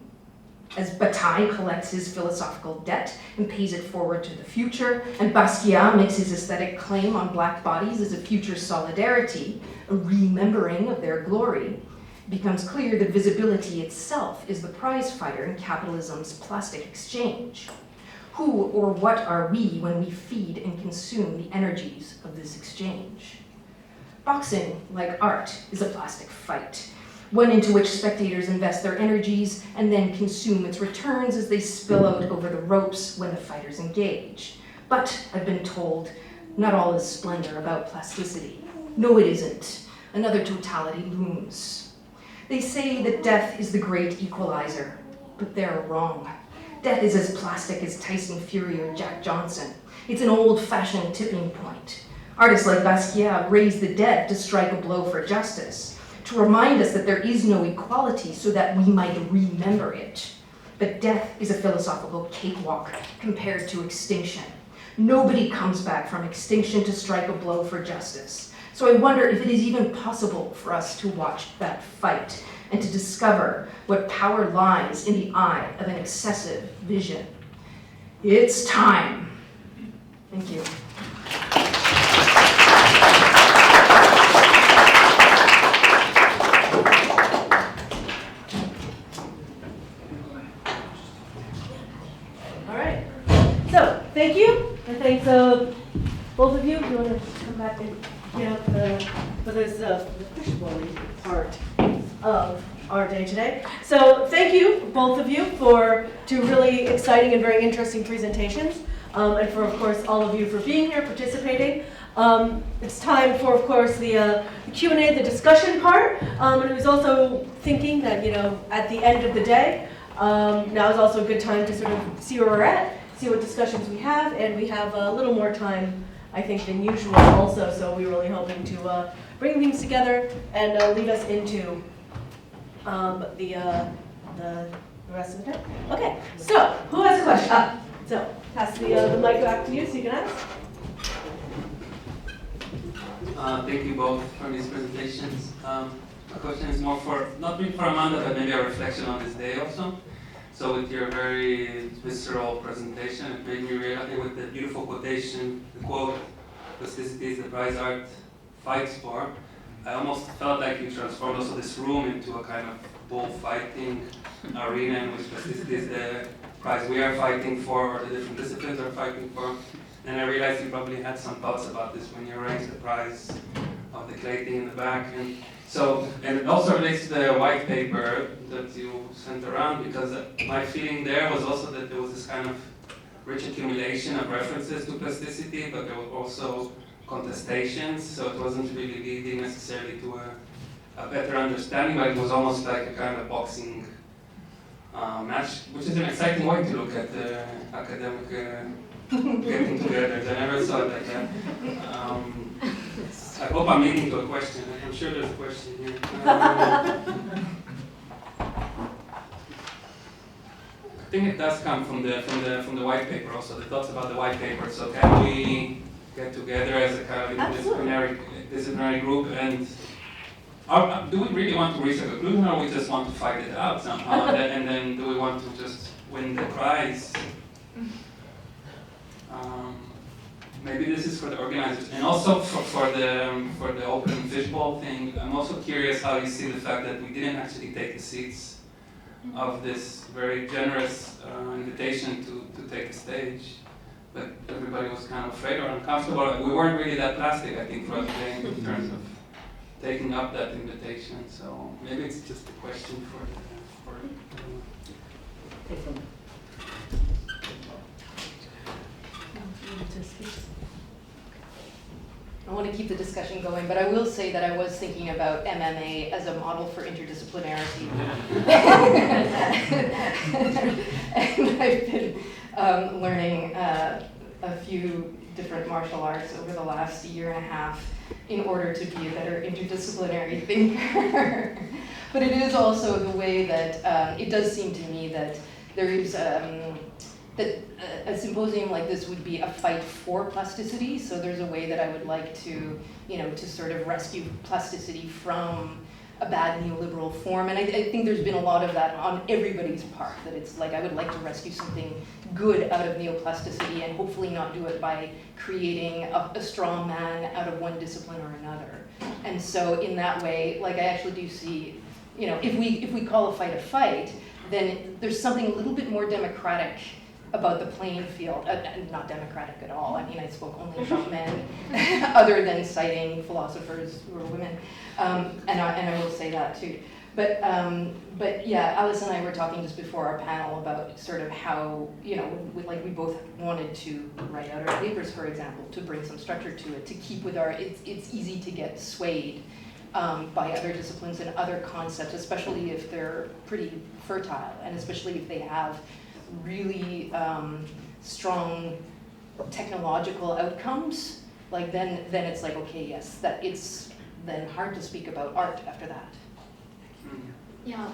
As Bataille collects his philosophical debt and pays it forward to the future, and Basquiat makes his aesthetic claim on black bodies as a future solidarity, a remembering of their glory, it becomes clear that visibility itself is the prize fighter in capitalism's plastic exchange. Who or what are we when we feed and consume the energies of this exchange? Boxing, like art, is a plastic fight, one into which spectators invest their energies and then consume its returns as they spill out over the ropes when the fighters engage. But, I've been told, not all is splendor about plasticity. No, it isn't. Another totality looms. They say that death is the great equalizer, but they're wrong. Death is as plastic as Tyson Fury or Jack Johnson. It's an old-fashioned tipping point. Artists like Basquiat raise the dead to strike a blow for justice, to remind us that there is no equality so that we might remember it. But death is a philosophical cakewalk compared to extinction. Nobody comes back from extinction to strike a blow for justice. So I wonder if it is even possible for us to watch that fight and to discover what power lies in the eye of an excessive vision. It's time. Thank you. Thank you, and thanks both of you. If you want to come back and get up for this push-bowling part of our day today. So thank you, both of you, for two really exciting and very interesting presentations, and for, of course, all of you for being here, participating. It's time for, of course, the Q&A, the discussion part, and I was also thinking that, at the end of the day, now is also a good time to sort of see where we're at, see what discussions we have, and we have a little more time, I think, than usual also, so we're really hoping to bring things together and lead us into the the rest of the time? Okay, so who has a question? So pass the mic back to you so you can ask. Thank you both for these presentations. My question is more for, not really for Amanda, but maybe a reflection on this day also. So with your very visceral presentation, it made me realize, with the beautiful quotation, the quote, "Plasticity is the prize art fights for," I almost felt like you transformed also this room into a kind of bullfighting arena in which plasticity is the prize we are fighting for, or the different disciplines are fighting for. And I realized you probably had some thoughts about this when you arranged the prize of the clay thing in the back. And so, and it also relates to the white paper that you sent around, because my feeling there was also that there was this kind of rich accumulation of references to plasticity, but there were also contestations, so it wasn't really leading necessarily to a better understanding, but it was almost like a kind of boxing match, which is an exciting way to look at the academic getting together. I never saw it like that. I hope I'm leading to a question. I'm sure there's a question here. I think it does come from the white paper also, the thoughts about the white paper. So can we get together as a kind of interdisciplinary group, and do we really want to reach a conclusion, or we just want to fight it out somehow? And then do we want to just win the prize? Maybe this is for the organizers, and also for the open fishbowl thing. I'm also curious how you see the fact that we didn't actually take the seats of this very generous invitation to take the stage, but everybody was kind of afraid or uncomfortable. We weren't really that plastic, I think, for us in terms of taking up that invitation. So maybe it's just a question for I want to keep the discussion going, but I will say that I was thinking about MMA as a model for interdisciplinarity. And I've been learning a few different martial arts over the last year and a half in order to be a better interdisciplinary thinker. But it is also the way that it does seem to me that there is that a symposium like this would be a fight for plasticity. So there's a way that I would like to, to sort of rescue plasticity from a bad neoliberal form. And I think there's been a lot of that on everybody's part, that it's like I would like to rescue something good out of neoplasticity and hopefully not do it by creating a strong man out of one discipline or another. And so in that way, like I actually do see, if we call a fight, then there's something a little bit more democratic about the playing field, not democratic at all. I mean, I spoke only about men, other than citing philosophers who are women, and I will say that too. But yeah, Alice and I were talking just before our panel about sort of how, we both wanted to write out our papers, for example, to bring some structure to it, to keep with our, it's easy to get swayed by other disciplines and other concepts, especially if they're pretty fertile, and especially if they have really strong technological outcomes, like then it's like, okay, yes, that it's then hard to speak about art after that. Yeah,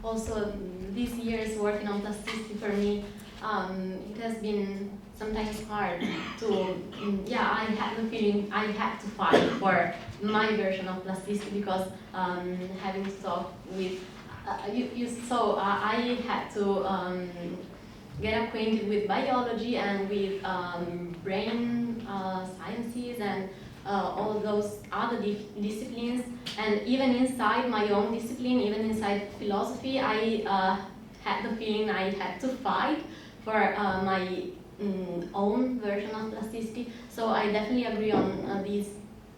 also this year's working on plasticity for me, it has been sometimes hard to, I had the feeling I had to fight for my version of plasticity, because having to talk with you saw I had to get acquainted with biology and with brain sciences and all of those other disciplines, and even inside my own discipline, even inside philosophy, I had the feeling I had to fight for my own version of plasticity. So I definitely agree on this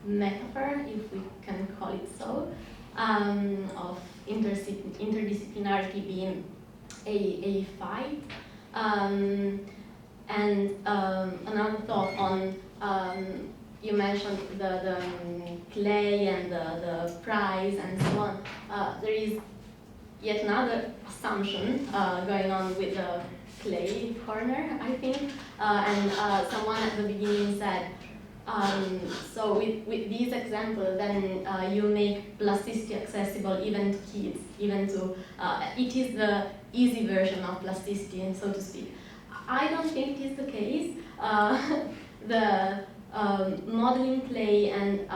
metaphor, if we can call it so, of interdisciplinarity being a fight. And another thought on, you mentioned the clay and the prize and so on. There is yet another assumption going on with the clay corner, I think. And someone at the beginning said, So with these examples, then you make plasticity accessible even to kids, even to, it is the easy version of plasticity, so to speak. I don't think it is the case. The modeling play and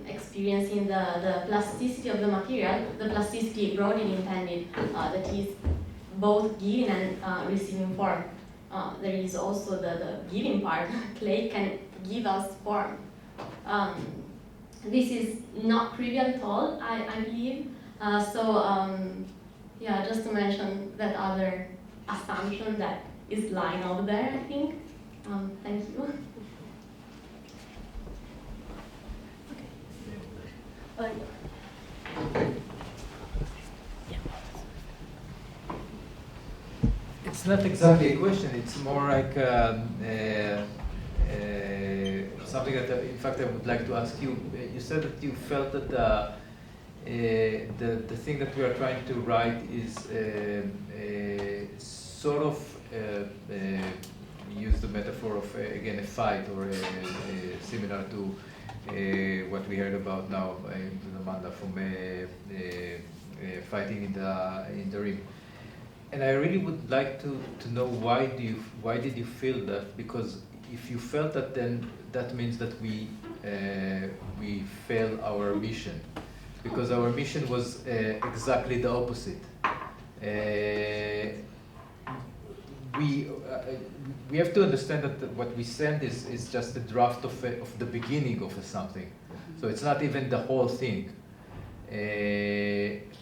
experiencing the plasticity of the material, the plasticity broadly intended, that is both giving and receiving form. There is also the giving part. Clay can give us form. This is not trivial at all, I believe. Yeah, just to mention that other assumption that is lying over there, I think. Thank you. It's not exactly a question. It's more like something that, in fact, I would like to ask you. You said that you felt that the thing that we are trying to write is sort of use the metaphor of again a fight, or similar to what we heard about now in Amanda from fighting in the ring. And I really would like to know why did you feel that? Because if you felt that, then that means that we failed our mission, because our mission was exactly the opposite. We have to understand that what we send is just a draft of the beginning of something, so it's not even the whole thing.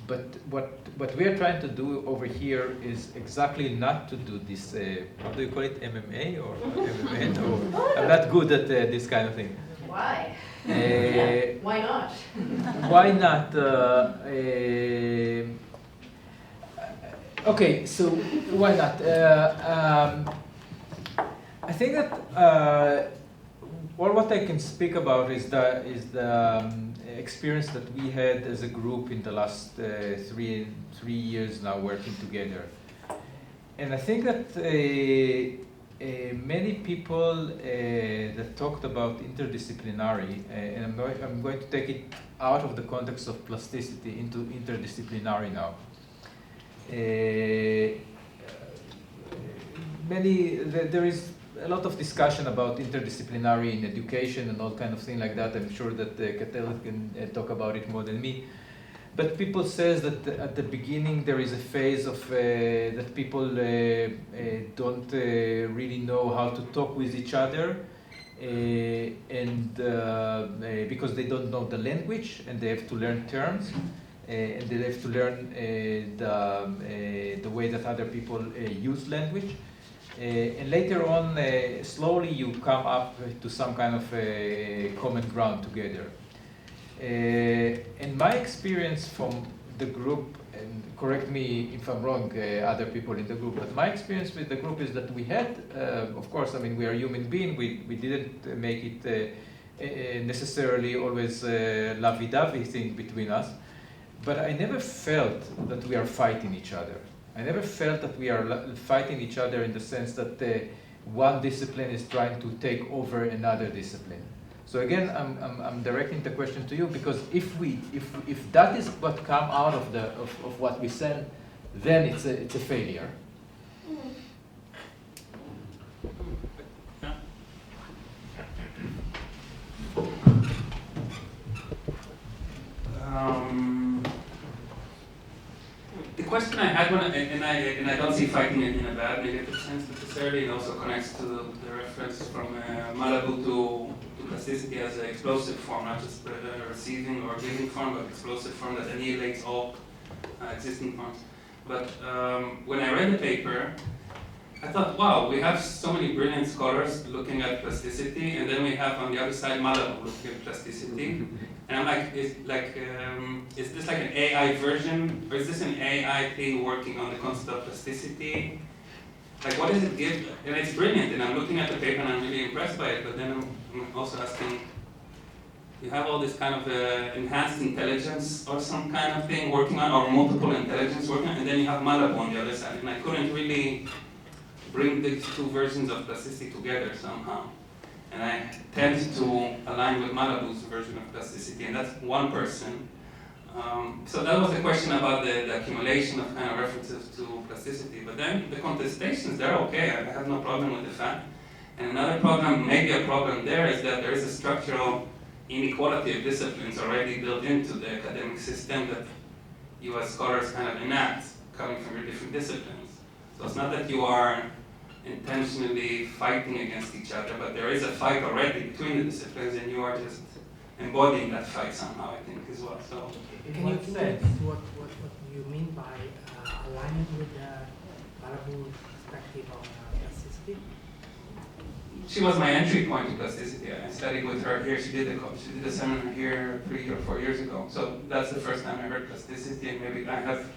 But what we are trying to do over here is exactly not to do this. How do you call it? MMA or MMA? No, I'm not good at this kind of thing. Why? Why not? Why not? Okay, so why not? I think that what I can speak about is the experience that we had as a group in the last 3 years now working together. And I think that many people that talked about interdisciplinary, and I'm going to take it out of the context of plasticity into interdisciplinary now. There is a lot of discussion about interdisciplinary in education and all kind of thing like that. I'm sure that Katel can talk about it more than me. But people says that at the beginning there is a phase of that people don't really know how to talk with each other, and because they don't know the language and they have to learn terms, and they have to learn the way that other people use language. And later on, slowly you come up to some kind of common ground together. And my experience from the group, and correct me if I'm wrong, other people in the group, but my experience with the group is that we had, of course, I mean, we are human beings, we didn't make it necessarily always lovey-dovey thing between us, but I never felt that we are fighting each other. I never felt that we are fighting each other in the sense that one discipline is trying to take over another discipline. So again, I'm directing the question to you, because if that is what come out of what we send, then it's a failure. The question I had, and I don't see fighting in a bad negative sense necessarily, it also connects to the reference from Malibu to plasticity as an explosive form, not just receiving or giving form, but explosive form that annihilates all existing forms. But when I read the paper, I thought, wow, we have so many brilliant scholars looking at plasticity, and then we have on the other side Malibu looking at plasticity. And I'm like, is this like an AI version, or is this an AI thing working on the concept of plasticity? Like, what does it give? And it's brilliant, and I'm looking at the paper and I'm really impressed by it, but then I'm also asking, you have all this kind of enhanced intelligence or some kind of thing working on, or multiple intelligence working on, and then you have Malibu on the other side, and I couldn't really bring these two versions of plasticity together somehow. And I tend to align with Malibu's version of plasticity, and that's one person. So that was the question about the accumulation of kind of references to plasticity. But then the contestations, they're okay. I have no problem with the fact. And another problem, maybe a problem there, is that there is a structural inequality of disciplines already built into the academic system that you as scholars kind of enact, coming from your different disciplines. So it's not that you are intentionally fighting against each other, but there is a fight already between the disciplines, and you are just embodying that fight somehow, I think, as well. So, can you explain what you mean by alignment with Malibu perspective on plasticity? she was my entry point to plasticity. I studied with her here. She did a seminar here 3 or 4 years ago. So that's the first time I heard plasticity, and maybe I have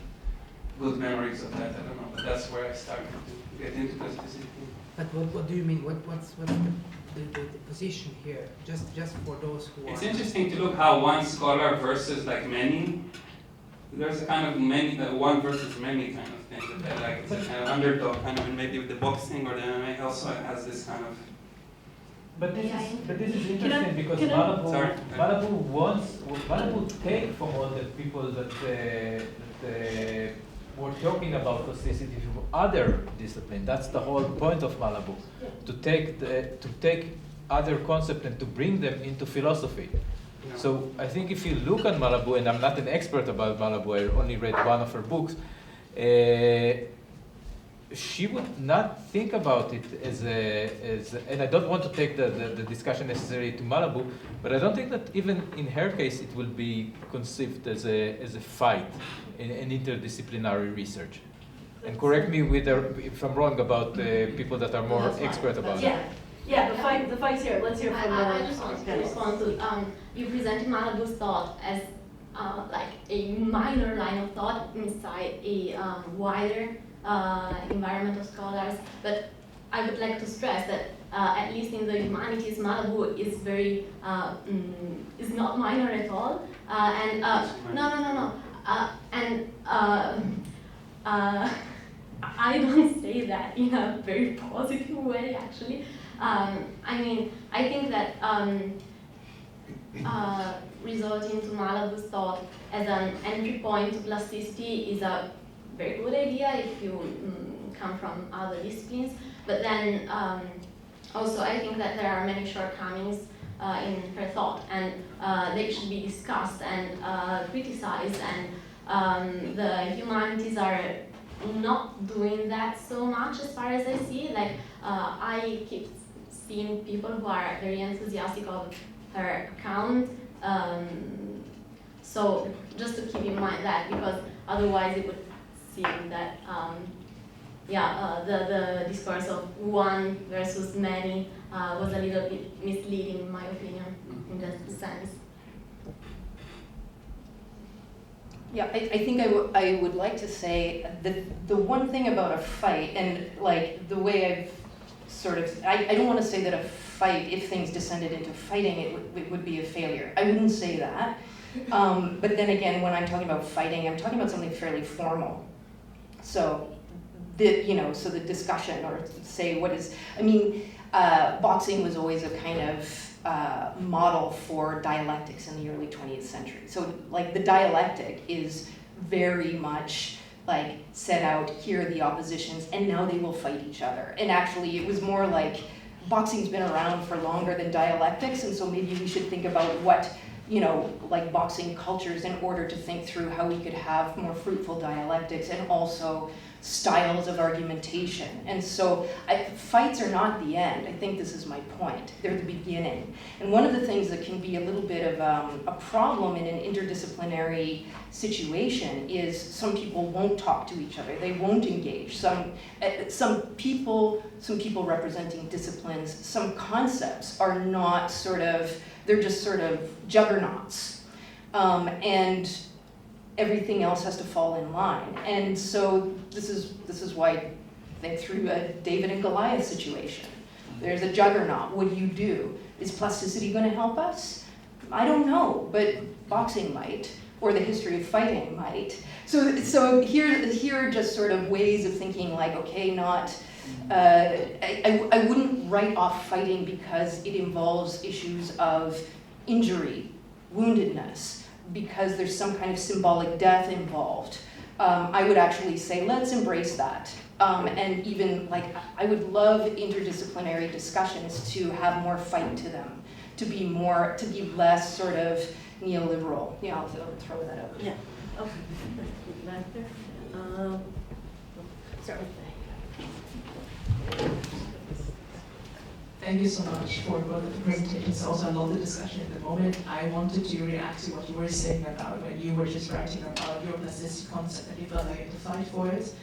good memories of that. I don't know, but that's where I started to get into plasticity. But what do you mean? What's the position here? Just for those who It's are... interesting to look how one scholar versus like many. There's a kind of many, one versus many kind of thing that I like. It's a kind of underdog kind of, and maybe with the boxing or the MMA also has this kind of. But this is interesting because Sorry. Malibu take from all the people that were talking about plasticity from other disciplines. That's the whole point of Malibu, to take other concepts and to bring them into philosophy. Yeah. So I think if you look at Malibu, and I'm not an expert about Malibu, I only read one of her books, she would not think about it as and I don't want to take the discussion necessarily to Malibu, but I don't think that even in her case it will be conceived as a fight in interdisciplinary research. And correct me if I'm wrong about people that are more expert about it. Yeah, the fight's here. Let's hear from I just want to respond to, you presented Malibu's thought as like a minor line of thought inside a wider environment of scholars, but I would like to stress that at least in the humanities, Malibu is very, is not minor at all, and no. I don't say that in a very positive way, actually. I mean, I think that resorting to Malibu's thought as an entry point to plasticity is a very good idea if you come from other disciplines. But then also I think that there are many shortcomings in her thought, and they should be discussed and criticized, and the humanities are not doing that so much as far as I see. Like I keep seeing people who are very enthusiastic of her account. So just to keep in mind that, because otherwise it would seem that the discourse of one versus many was a little bit misleading in my opinion in that sense. Yeah, I think I would like to say that the one thing about a fight, and like the way I've sort of, I don't want to say that a fight, if things descended into fighting, it would be a failure. I wouldn't say that. But then again, when I'm talking about fighting, I'm talking about something fairly formal. So the discussion, or say what is, I mean, boxing was always a kind of model for dialectics in the early 20th century. So like the dialectic is very much like set out, here are the oppositions, and now they will fight each other. And actually it was more like boxing's been around for longer than dialectics, and so maybe we should think about what, like boxing cultures in order to think through how we could have more fruitful dialectics and also styles of argumentation. And so fights are not the end. I think this is my point. They're the beginning. And one of the things that can be a little bit of a problem in an interdisciplinary situation is some people won't talk to each other. They won't engage. Some people representing disciplines, some concepts are not they're just sort of juggernauts. And everything else has to fall in line. And so this is why I think through a David and Goliath situation. There's a juggernaut. What do you do? Is plasticity going to help us? I don't know, but boxing might, or the history of fighting might. So here are just sort of ways of thinking, like, okay, not I wouldn't write off fighting because it involves issues of injury, woundedness, because there's some kind of symbolic death involved. I would actually say, let's embrace that. And even, like, I would love interdisciplinary discussions to have more fight to them, to be less sort of neoliberal. Yeah, I'll throw that out. Yeah. Okay. Back there. Start with Thank you so much for both the presentations. Also, I love the discussion at the moment. I wanted to react to what you were saying about when you were just writing about your plasticity concept and you felt like you had to fight for it.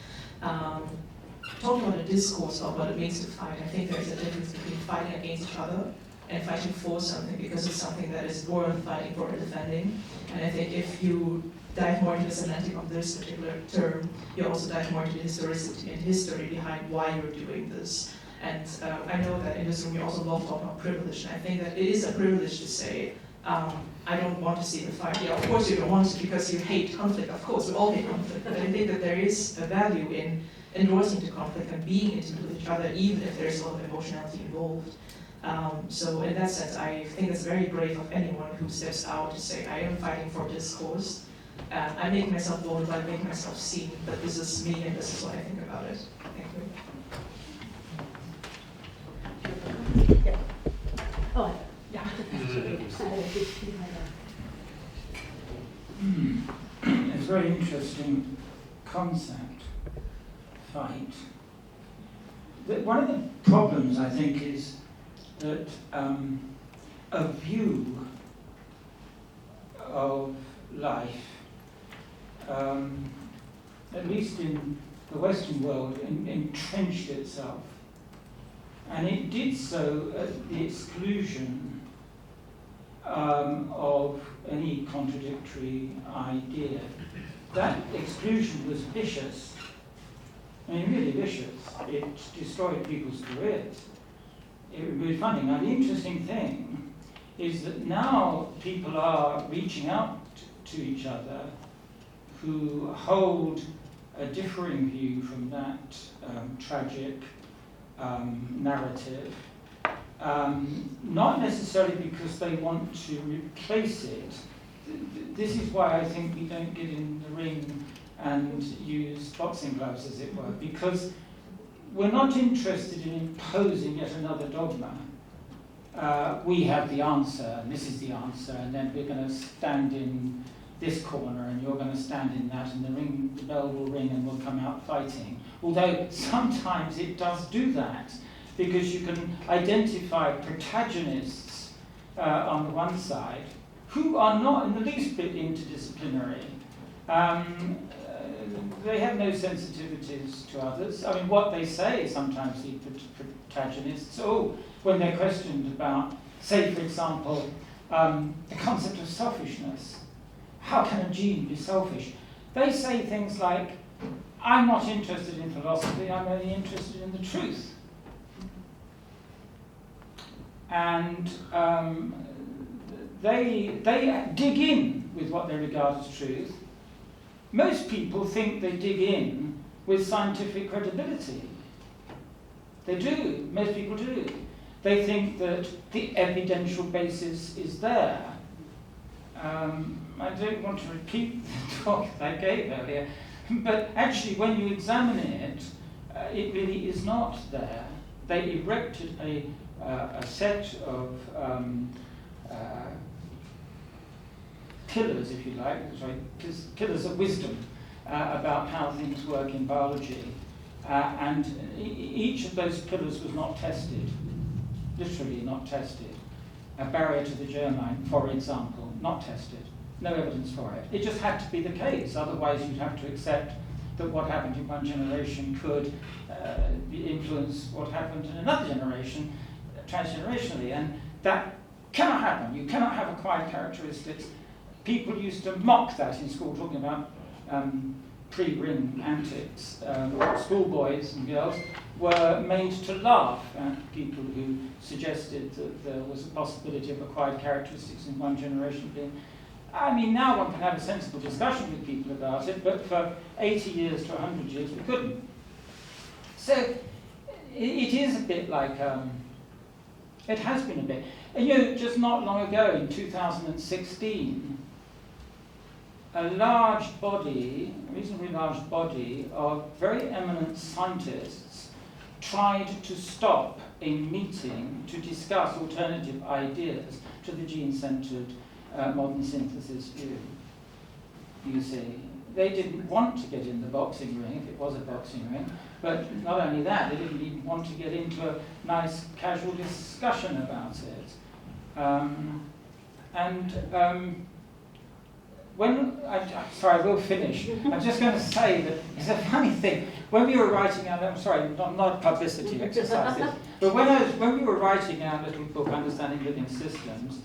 Talking about a discourse of what it means to fight, I think there's a difference between fighting against each other and fighting for something, because it's something that is worth fighting for or defending. And I think if you dive more into the semantic of this particular term, you also dive more into the historicity and history behind why you're doing this. And I know that in this room you also love talking about privilege, and I think that it is a privilege to say, I don't want to see the fight. Yeah, of course you don't want to because you hate conflict. Of course, we all hate conflict. But I think that there is a value in endorsing the conflict and being intimate with each other, even if there's a lot of emotionality involved. So in that sense, I think it's very brave of anyone who steps out to say, I am fighting for discourse. I make myself vulnerable, I make myself seen, but this is me and this is what I think about it. Thank you. Yeah. Oh, yeah. It's a very interesting concept, fight. One of the problems, I think, is that a view of life, at least in the Western world, entrenched itself. And it did so at the exclusion of any contradictory idea. That exclusion was vicious. I mean, really vicious. It destroyed people's careers. It removed funding. Now, the interesting thing is that now people are reaching out to each other who hold a differing view from that tragic narrative, not necessarily because they want to replace it. This is why I think we don't get in the ring and use boxing gloves, as it were, because we're not interested in imposing yet another dogma. We have the answer, and this is the answer, and then we're going to stand in this corner, and you're going to stand in that, and the bell will ring, and we'll come out fighting. Although sometimes it does do that, because you can identify protagonists on the one side who are not in the least bit interdisciplinary. They have no sensitivities to others. I mean, what they say sometimes, the protagonists, when they're questioned about, say, for example, the concept of selfishness. How can a gene be selfish? They say things like, I'm not interested in philosophy, I'm only interested in the truth. And they dig in with what they regard as truth. Most people think they dig in with scientific credibility. They do, most people do. They think that the evidential basis is there. I don't want to repeat the talk that I gave earlier, but actually when you examine it, it really is not there. They erected a set of pillars, if you like, pillars of wisdom about how things work in biology. And each of those pillars was not tested, literally not tested. A barrier to the germline, for example, not tested. No evidence for it. It just had to be the case, otherwise you'd have to accept that what happened in one generation could influence what happened in another generation, transgenerationally, and that cannot happen. You cannot have acquired characteristics. People used to mock that in school, talking about pre-ring antics. Schoolboys and girls were made to laugh at people who suggested that there was a possibility of acquired characteristics in one generation being. I mean, now one can have a sensible discussion with people about it, but for 80 years to 100 years we couldn't. So it is a bit like, it has been a bit. And you know, just not long ago, in 2016, a large body, a reasonably large body of very eminent scientists tried to stop a meeting to discuss alternative ideas to the gene-centered modern synthesis view. You see, they didn't want to get in the boxing ring, if it was a boxing ring, but not only that, they didn't even want to get into a nice casual discussion about it. Sorry, I will finish. I'm just going to say that it's a funny thing. When we were writing our, I'm sorry, not a publicity exercise, this, but when we were writing our little book, Understanding Living Systems,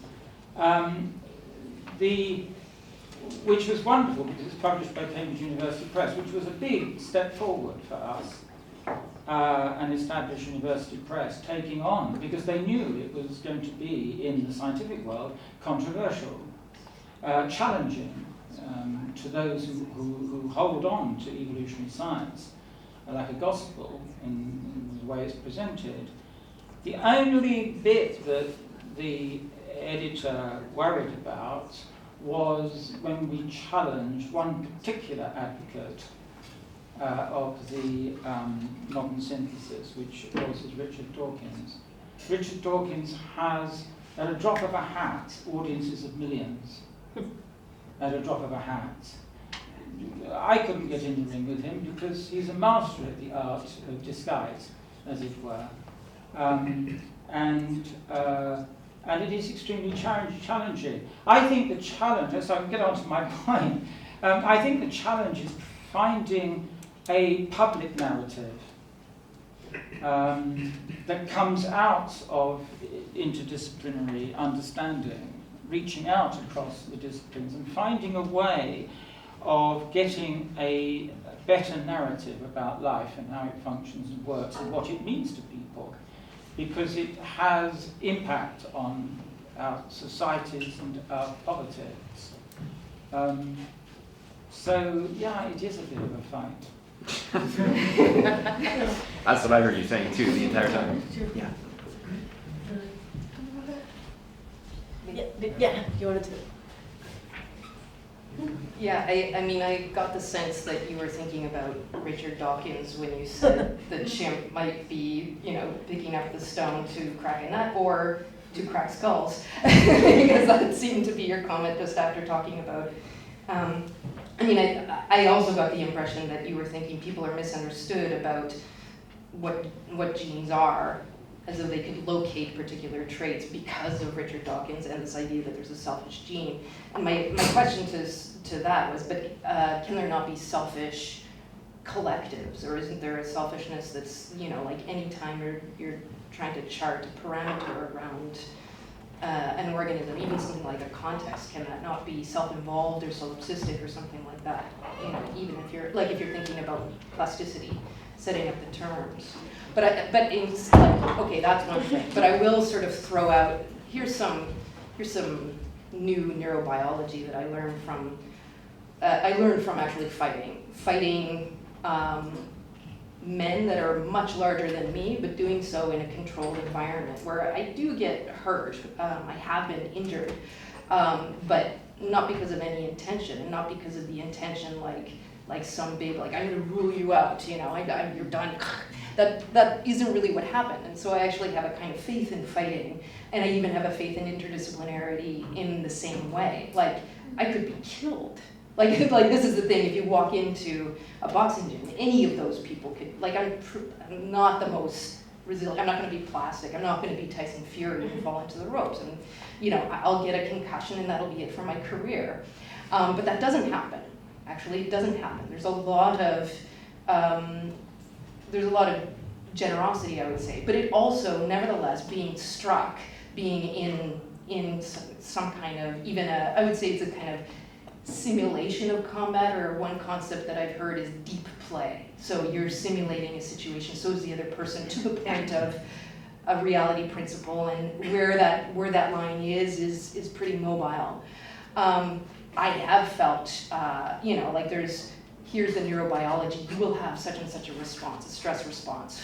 which was wonderful because it's published by Cambridge University Press, which was a big step forward for us, an established university press taking on, because they knew it was going to be, in the scientific world, controversial, challenging to those who hold on to evolutionary science like a gospel in the way it's presented. The only bit that the editor worried about was when we challenged one particular advocate of the modern synthesis, which of course is Richard Dawkins. Richard Dawkins has, at a drop of a hat, audiences of millions. At a drop of a hat. I couldn't get in the ring with him because he's a master at the art of disguise, as it were. And it is extremely challenging. I think the challenge, so I can get on to my point, I think the challenge is finding a public narrative that comes out of interdisciplinary understanding, reaching out across the disciplines and finding a way of getting a better narrative about life and how it functions and works and what it means to people, because it has impact on our societies and our politics. So, yeah, it is a bit of a fight. That's what I heard you saying too the entire time. Yeah. Yeah, you wanted to. Yeah, I mean, I got the sense that you were thinking about Richard Dawkins when you said the chimp might be, you know, picking up the stone to crack a nut or to crack skulls, because that seemed to be your comment just after talking about. I mean, I also got the impression that you were thinking people are misunderstood about what genes are, as though they could locate particular traits because of Richard Dawkins and this idea that there's a selfish gene. And my question to that was, but can there not be selfish collectives, or isn't there a selfishness that's, you know, like any time you're trying to chart a parameter around an organism, even something like a context, can that not be self-involved or solipsistic or something like that? You know, even if you're thinking about plasticity, setting up the terms. But okay, that's one thing. But I will sort of throw out, here's some new neurobiology that I learned from actually fighting men that are much larger than me, but doing so in a controlled environment where I do get hurt. I have been injured, but not because of any intention, and not because of the intention like some big, like, I'm going to rule you out, you know, you're done. That isn't really what happened. And so I actually have a kind of faith in fighting, and I even have a faith in interdisciplinarity in the same way. Like, I could be killed. Like this is the thing, if you walk into a boxing gym, any of those people could, like, I'm not the most resilient, I'm not going to be plastic, I'm not going to be Tyson Fury and fall into the ropes. And, you know, I'll get a concussion and that'll be it for my career. But that doesn't happen. Actually, it doesn't happen. There's a lot of generosity, I would say, but it also, nevertheless, being struck, being in some kind of, even I would say it's a kind of simulation of combat, or one concept that I've heard is deep play. So you're simulating a situation, so is the other person, to the point of a reality principle, and where that line is pretty mobile. I have felt, you know, like here's the neurobiology, you will have such and such a response, a stress response.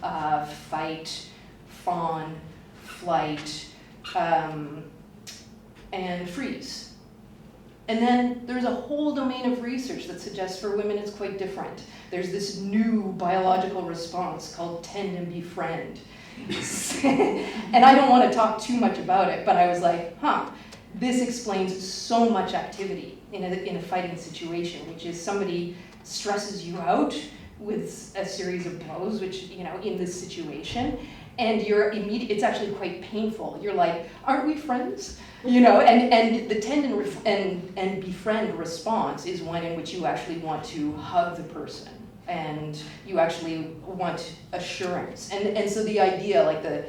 fight, fawn, flight, and freeze. And then there's a whole domain of research that suggests for women it's quite different. There's this new biological response called tend and befriend. And I don't want to talk too much about it, but I was like, this explains so much activity in a fighting situation, which is somebody stresses you out with a series of blows, which, in this situation, and it's actually quite painful. You're like, aren't we friends? And the tend and befriend response is one in which you actually want to hug the person, and you actually want assurance. And so the idea, like the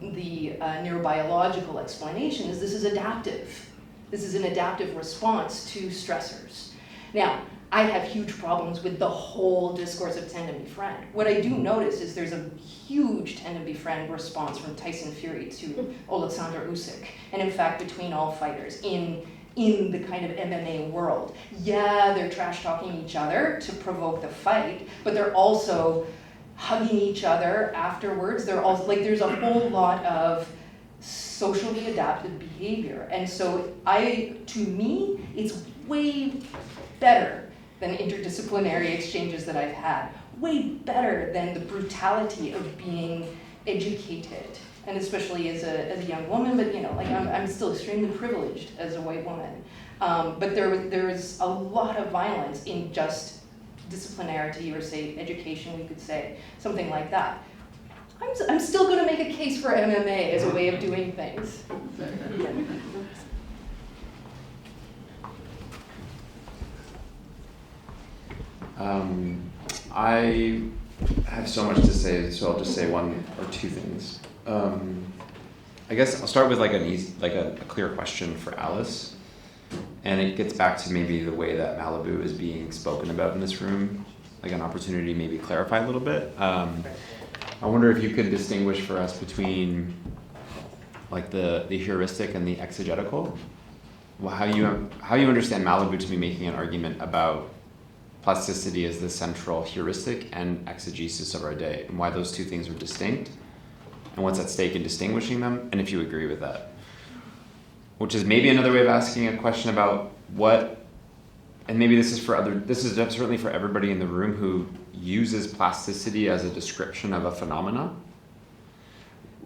neurobiological explanation, is this is adaptive. This is an adaptive response to stressors. Now, I have huge problems with the whole discourse of tend and befriend. What I do notice is there's a huge tend and befriend response from Tyson Fury to Oleksandr Usyk, and in fact between all fighters in the kind of MMA world. Yeah, they're trash talking each other to provoke the fight, but they're also hugging each other afterwards. They're also there's a whole lot of socially adapted behavior, and so to me, it's way better than interdisciplinary exchanges that I've had. Way better than the brutality of being educated, and especially as a young woman, but I'm still extremely privileged as a white woman. But there's a lot of violence in just disciplinarity, or say education, we could say, something like that. I'm still gonna make a case for MMA as a way of doing things. I have so much to say, so I'll just say one or two things. I guess I'll start with a clear question for Alice, and it gets back to maybe the way that Malibu is being spoken about in this room, like an opportunity to maybe clarify a little bit. I wonder if you could distinguish for us between the heuristic and the exegetical. Well, how you understand Malibu to be making an argument about plasticity as the central heuristic and exegesis of our day, and why those two things are distinct, and what's at stake in distinguishing them, and if you agree with that. Which is maybe another way of asking a question about what, and maybe this is certainly for everybody in the room who uses plasticity as a description of a phenomena.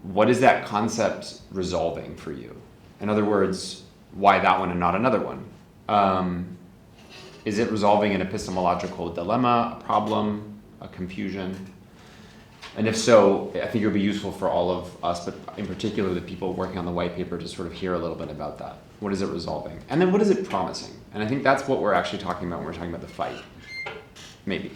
What is that concept resolving for you? In other words, why that one and not another one? Is it resolving an epistemological dilemma, a problem, a confusion? And if so, I think it would be useful for all of us, but in particular the people working on the white paper, to sort of hear a little bit about that. What is it resolving? And then what is it promising? And I think that's what we're actually talking about when we're talking about the fight, maybe,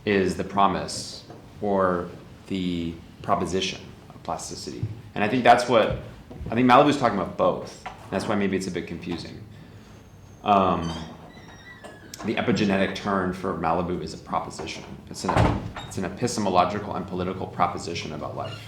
is the promise or the proposition of plasticity. And I think Malibu's talking about both. That's why maybe it's a bit confusing. The epigenetic turn for Malibu is a proposition. It's an epistemological and political proposition about life,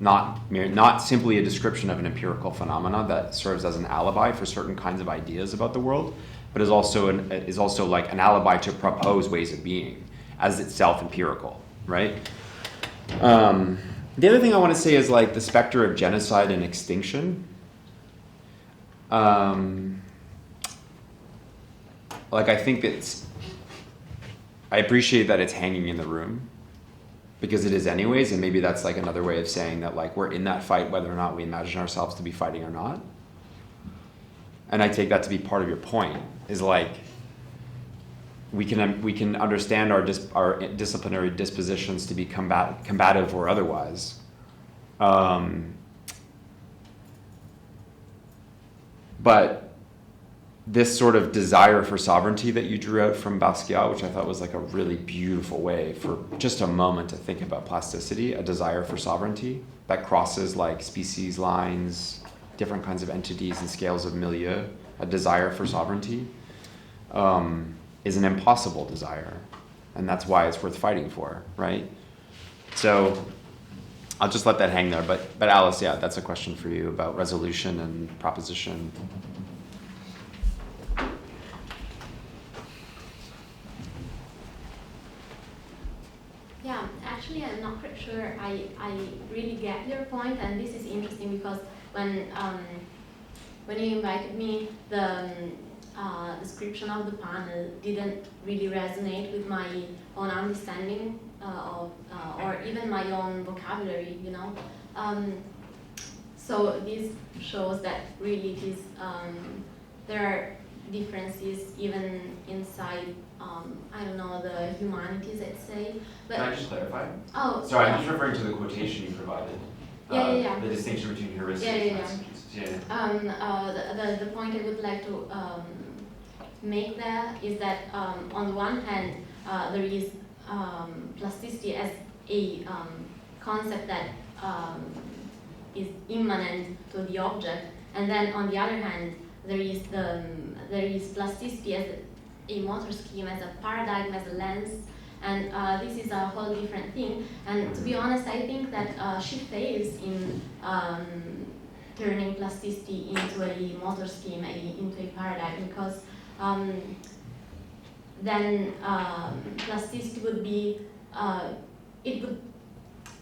not simply a description of an empirical phenomena that serves as an alibi for certain kinds of ideas about the world, but is also like an alibi to propose ways of being as itself empirical, right? The other thing I want to say is the specter of genocide and extinction. I think I appreciate that it's hanging in the room, because it is anyways, and maybe that's another way of saying that we're in that fight whether or not we imagine ourselves to be fighting or not. And I take that to be part of your point, is we can understand our disciplinary dispositions to be combative or otherwise. But this sort of desire for sovereignty that you drew out from Basquiat, which I thought was a really beautiful way for just a moment to think about plasticity, a desire for sovereignty that crosses species lines, different kinds of entities and scales of milieu, a desire for sovereignty, is an impossible desire. And that's why it's worth fighting for, right? So I'll just let that hang there. But Alice, yeah, that's a question for you about resolution and proposition. actually, I'm not quite sure I really get your point, and this is interesting because when you invited me, the description of the panel didn't really resonate with my own understanding of, or even my own vocabulary, you know. So this shows that really it is, there are differences even inside, I don't know, the humanities, I'd say. But can I just clarify? Oh, sorry, I'm just referring to the quotation you provided. Yeah. The distinction between heuristics and exegesis. The point I would like to make there is that on the one hand, there is plasticity as a concept that is immanent to the object, and then on the other hand, there is plasticity as a motor scheme, as a paradigm, as a lens, and this is a whole different thing. And to be honest, I think that she fails in turning plasticity into a motor scheme, into a paradigm, because then plasticity would be, it would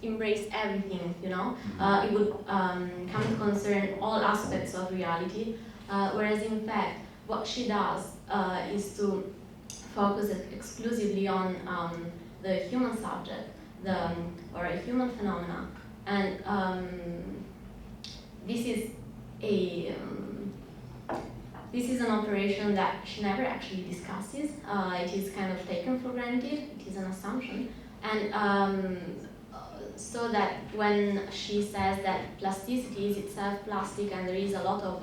embrace everything, you know? It would come to concern all aspects of reality, whereas in fact, what she does is to focus exclusively on the human subject, or a human phenomena, and this is an operation that she never actually discusses. It is kind of taken for granted. It is an assumption, and so that when she says that plasticity is itself plastic, and there is a lot of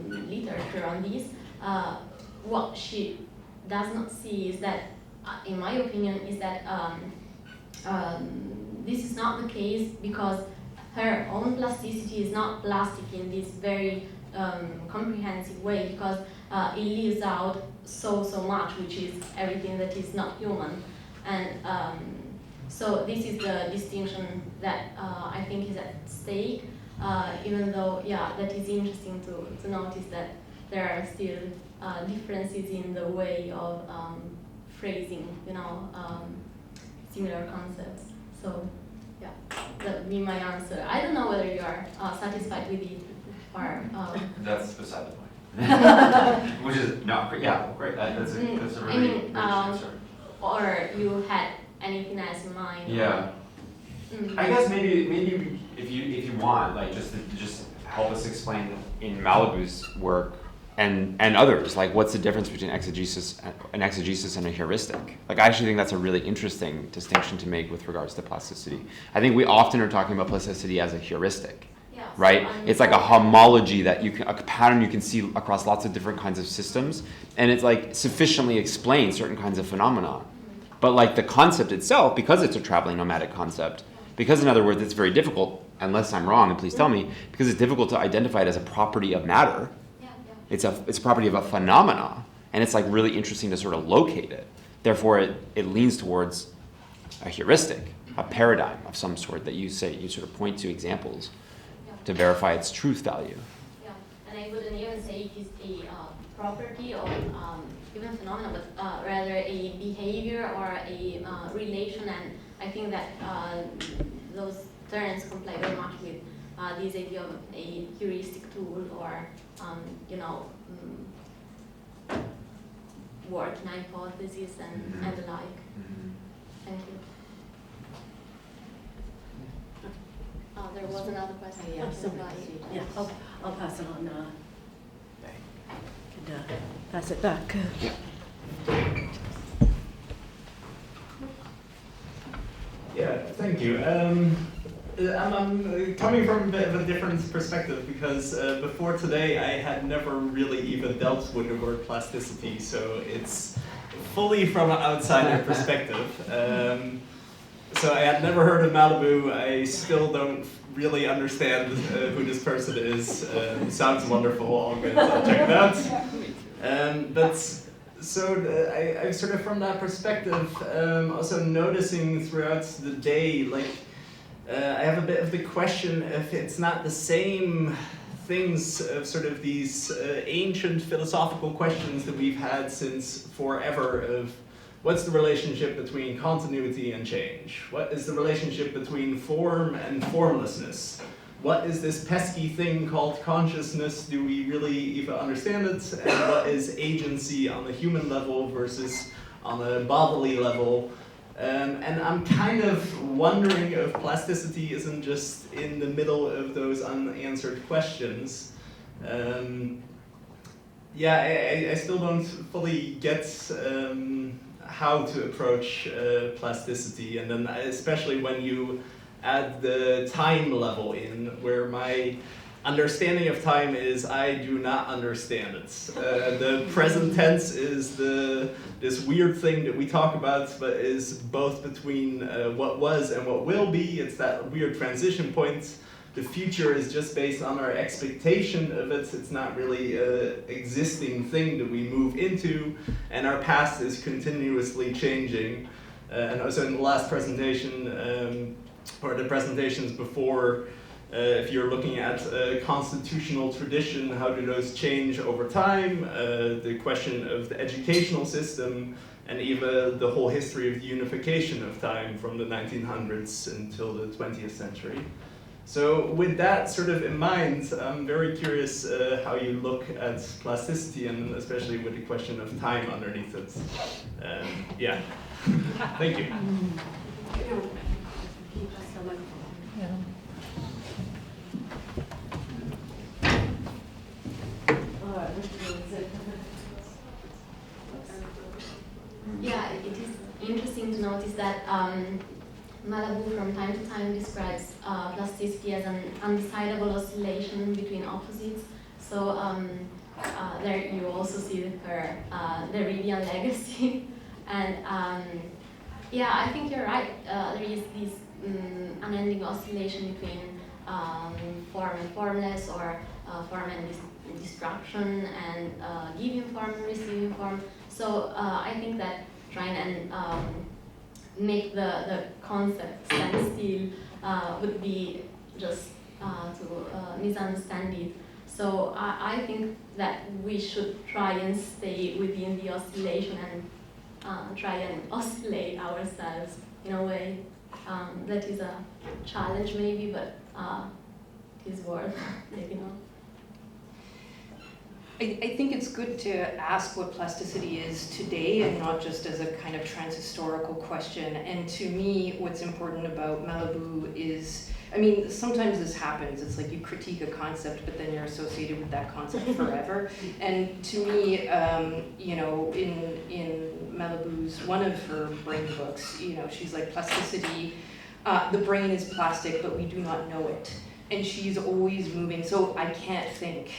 literature on this, what she does not see is that, in my opinion, is that this is not the case because her own plasticity is not plastic in this very comprehensive way, because it leaves out so much, which is everything that is not human. And so this is the distinction that I think is at stake, even though, yeah, that is interesting to notice that there are still differences in the way of phrasing, you know, similar concepts. So, yeah, that would be my answer. I don't know whether you are satisfied with it, or that's beside the point. Which is not great. Yeah, great. That's a really rich answer. Or you had anything else in mind? Yeah. I guess maybe if you want, like, just help us explain in Malibu's work and others, like, what's the difference between exegesis and a heuristic? Like, I actually think that's a really interesting distinction to make with regards to plasticity. I think we often are talking about plasticity as a heuristic, right? It's like a homology that a pattern you can see across lots of different kinds of systems, and it's like sufficiently explains certain kinds of phenomena. But like the concept itself, because it's a traveling nomadic concept, because in other words, it's very difficult, unless I'm wrong, and please tell me, because it's difficult to identify it as a property of matter. It's a property of a phenomena, and it's like really interesting to sort of locate it. Therefore, it leans towards a heuristic, a paradigm of some sort that you sort of point to examples to verify its truth value. Yeah, and I wouldn't even say it is a property or even phenomena, but rather a behavior or a relation, and I think that those terms comply very much with this idea of a heuristic tool or, you know, working hypothesis and the like. Thank you. Oh, there was another question. Yeah, I'll pass it on. And pass it back. Yeah, thank you. I'm coming from a bit of a different perspective because before today I had never really even dealt with the word plasticity, so it's fully from an outsider perspective. So I had never heard of Malibu. I still don't really understand who this person is. Sounds wonderful. I'll check it out. I'm sort of from that perspective also noticing throughout the day, like, I have a bit of the question if it's not the same things of sort of these ancient philosophical questions that we've had since forever of What's the relationship between continuity and change? What is the relationship between form and formlessness? What is this pesky thing called consciousness? Do we really even understand it? And what is agency on the human level versus on a bodily level? And I'm kind of wondering if plasticity isn't just in the middle of those unanswered questions. I still don't fully get how to approach plasticity, and then especially when you add the time level in, where my understanding of time is I do not understand it. The present tense is this weird thing that we talk about, but is both between what was and what will be. It's that weird transition point. The future is just based on our expectation of it. It's not really an existing thing that we move into, and our past is continuously changing. And also in the last presentation, or the presentations before, if you're looking at constitutional tradition, how do those change over time? The question of the educational system, and even the whole history of the unification of time from the 1900s until the 20th century. So with that sort of in mind, I'm very curious how you look at plasticity, and especially with the question of time underneath it. Thank you. Yeah, it is interesting to notice that Malabou from time to time describes plasticity as an undecidable oscillation between opposites. So there you also see her Derridian legacy. And I think you're right. There is this unending oscillation between form and formless, or form and destruction, and giving form and receiving form. So I think that trying and make the concept stand still would be just to misunderstand it. So I think that we should try and stay within the oscillation and try and oscillate ourselves in a way. That is a challenge maybe, but it is worth taking on. I think it's good to ask what plasticity is today, and not just as a kind of transhistorical question. And to me, what's important about Malabou is, I mean, sometimes this happens. It's like you critique a concept, but then you're associated with that concept forever. And to me, in Malabou's, one of her brain books, she's like, plasticity, the brain is plastic, but we do not know it. And she's always moving. So I can't think,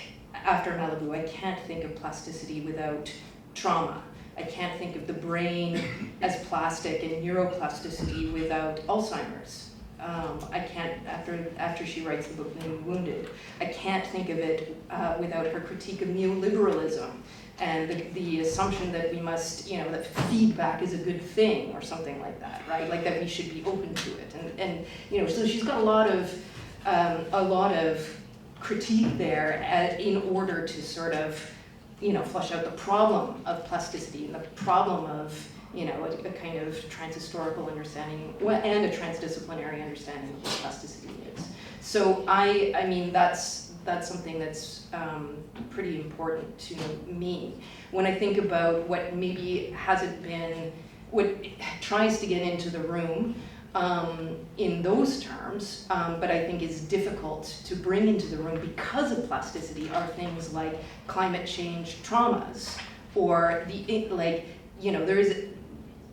after Malabou, I can't think of plasticity without trauma. I can't think of the brain as plastic and neuroplasticity without Alzheimer's. I can't, after she writes the book New Wounded, I can't think of it without her critique of neoliberalism and the assumption that we must, that feedback is a good thing or something like that, right? Like that we should be open to it. And so she's got a lot of critique there in order to sort of, flush out the problem of plasticity and the problem of, a kind of transhistorical understanding and a transdisciplinary understanding of what plasticity is. So I mean, that's something that's pretty important to me. When I think about what maybe hasn't been, what tries to get into the room, in those terms, but I think is difficult to bring into the room because of plasticity, are things like climate change traumas, or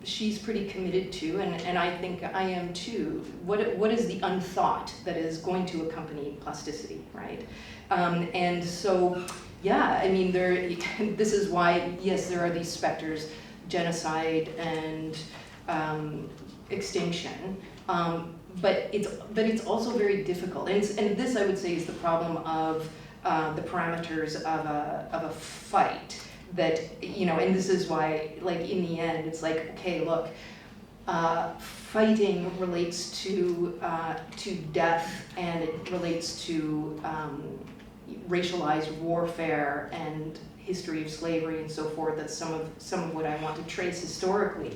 she's pretty committed to, and I think I am too, what is the unthought that is going to accompany plasticity, right? And so, I mean, this is why, yes, there are these specters, genocide and extinction, but it's also very difficult, and this, I would say, is the problem of the parameters of a fight. That, and this is why, like, in the end, it's like, okay, look, fighting relates to death, and it relates to racialized warfare and history of slavery and so forth. That's some of what I want to trace historically.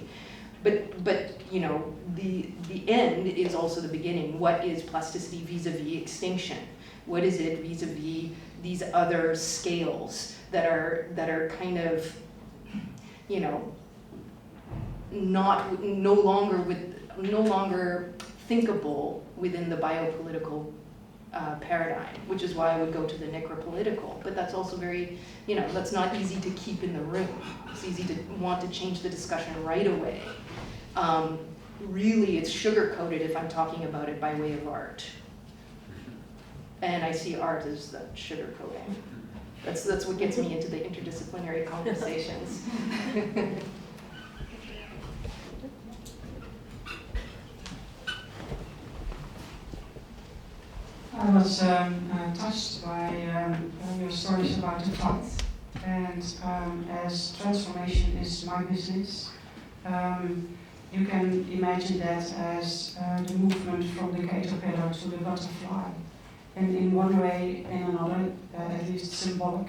But you know, the end is also the beginning. What is plasticity vis-a-vis extinction? What is it vis-a-vis these other scales that are kind of, you know, no longer thinkable within the biopolitical paradigm, which is why I would go to the necropolitical. But that's also very, you know, that's not easy to keep in the room. It's easy to want to change the discussion right away. Really, it's sugar-coated if I'm talking about it by way of art. And I see art as that sugar-coating. That's what gets me into the interdisciplinary conversations. I was touched by your stories about the fight, and as transformation is my business, you can imagine that as the movement from the caterpillar to the butterfly, and in one way and another, at least symbolic,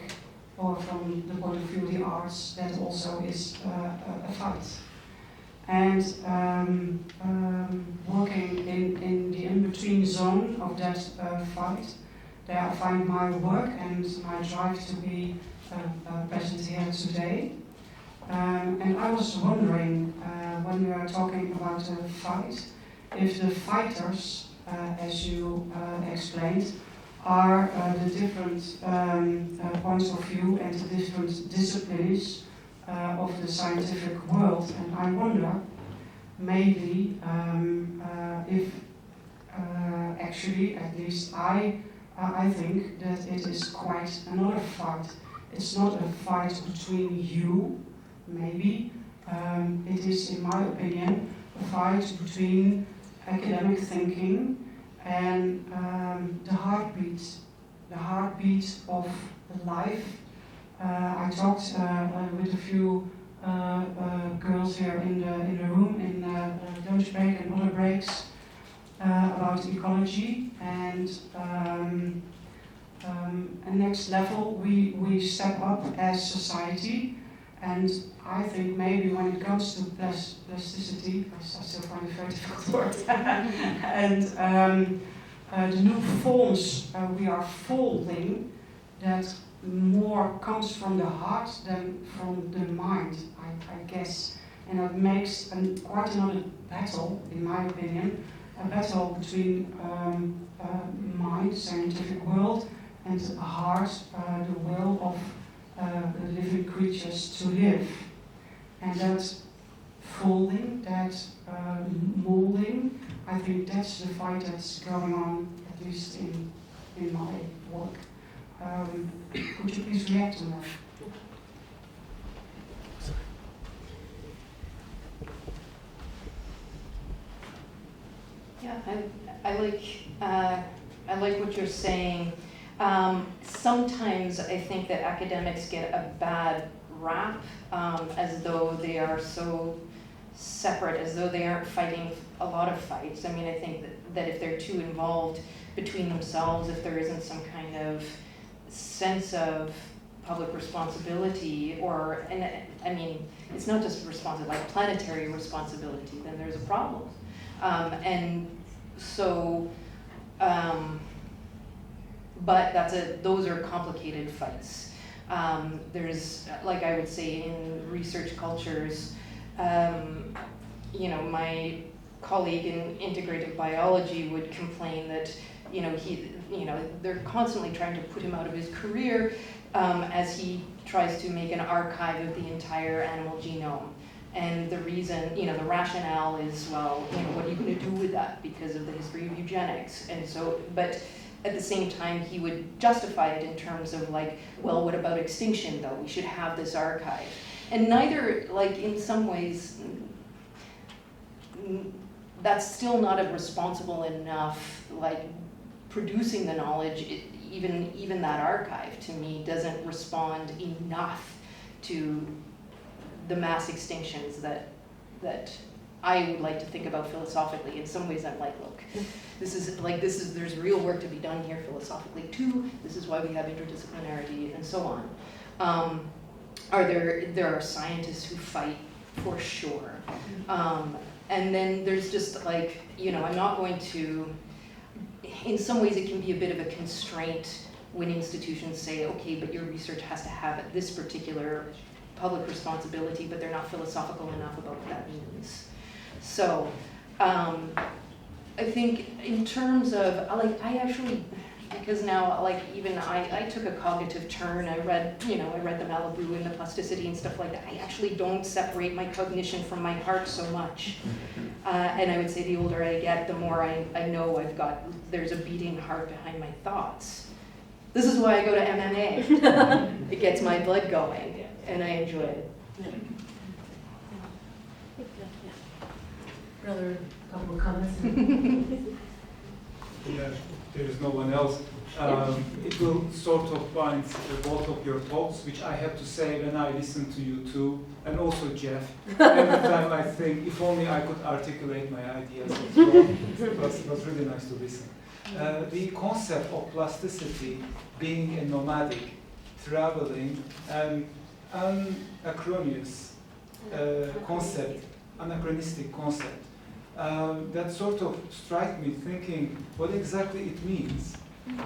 or from the point of view of the arts, that also is a fight. And working in the in-between zone of that fight, there I find my work and my drive to be present here today. And I was wondering, when we are talking about a fight, if the fighters, as you explained, are the different points of view and the different disciplines of the scientific world. And I wonder, maybe, if actually, at least I think that it is quite another fight. It's not a fight between you, maybe. It is, in my opinion, a fight between academic thinking and the heartbeat of life. I talked with a few girls here in the room in lunch break and other breaks about ecology, and next level we step up as society. And I think maybe when it comes to plasticity, I still find it a very difficult word, and the new forms we are folding, that more comes from the heart than from the mind, I guess. And it makes quite another battle, in my opinion, a battle between mind, scientific world, and the heart, the will of the living creatures to live. And that folding, that molding, I think that's the fight that's going on, at least in my work. Could you please react to that? Yeah, I like what you're saying. Sometimes I think that academics get a bad rap, as though they are so separate, as though they aren't fighting a lot of fights. I mean, I think that if they're too involved between themselves, if there isn't some kind of sense of public responsibility, or, and I mean, it's not just responsibility, like planetary responsibility, then there's a problem. And so, but those are complicated fights. There's, like I would say, in research cultures, you know, my colleague in integrative biology would complain that, they're constantly trying to put him out of his career as he tries to make an archive of the entire animal genome. And the reason, the rationale is, well, what are you going to do with that because of the history of eugenics? And so, but at the same time, he would justify it in terms of like, well, what about extinction though? We should have this archive. And neither, like in some ways, that's still not a responsible enough, like producing the knowledge, even that archive to me doesn't respond enough to the mass extinctions that I would like to think about philosophically. In some ways I'm like, look, there's real work to be done here philosophically too. This is why we have interdisciplinarity and so on. There are scientists who fight for sure. And then there's just like, I'm not going to, in some ways it can be a bit of a constraint when institutions say, okay, but your research has to have this particular public responsibility, but they're not philosophical enough about what that means. So I think in terms of, I actually, because now, even I took a cognitive turn. I read the Malibu and the Plasticity and stuff like that. I actually don't separate my cognition from my heart so much. And I would say the older I get, the more I know there's a beating heart behind my thoughts. This is why I go to MMA. It gets my blood going, and I enjoy it. Another couple of comments. Yeah, there is no one else. It will sort of bind both of your talks, which I have to say when I listen to you too, and also Jeff. Every time I think, if only I could articulate my ideas as well. It was really nice to listen. The concept of plasticity being a nomadic, traveling, and anachronistic concept, that sort of struck me thinking what exactly it means.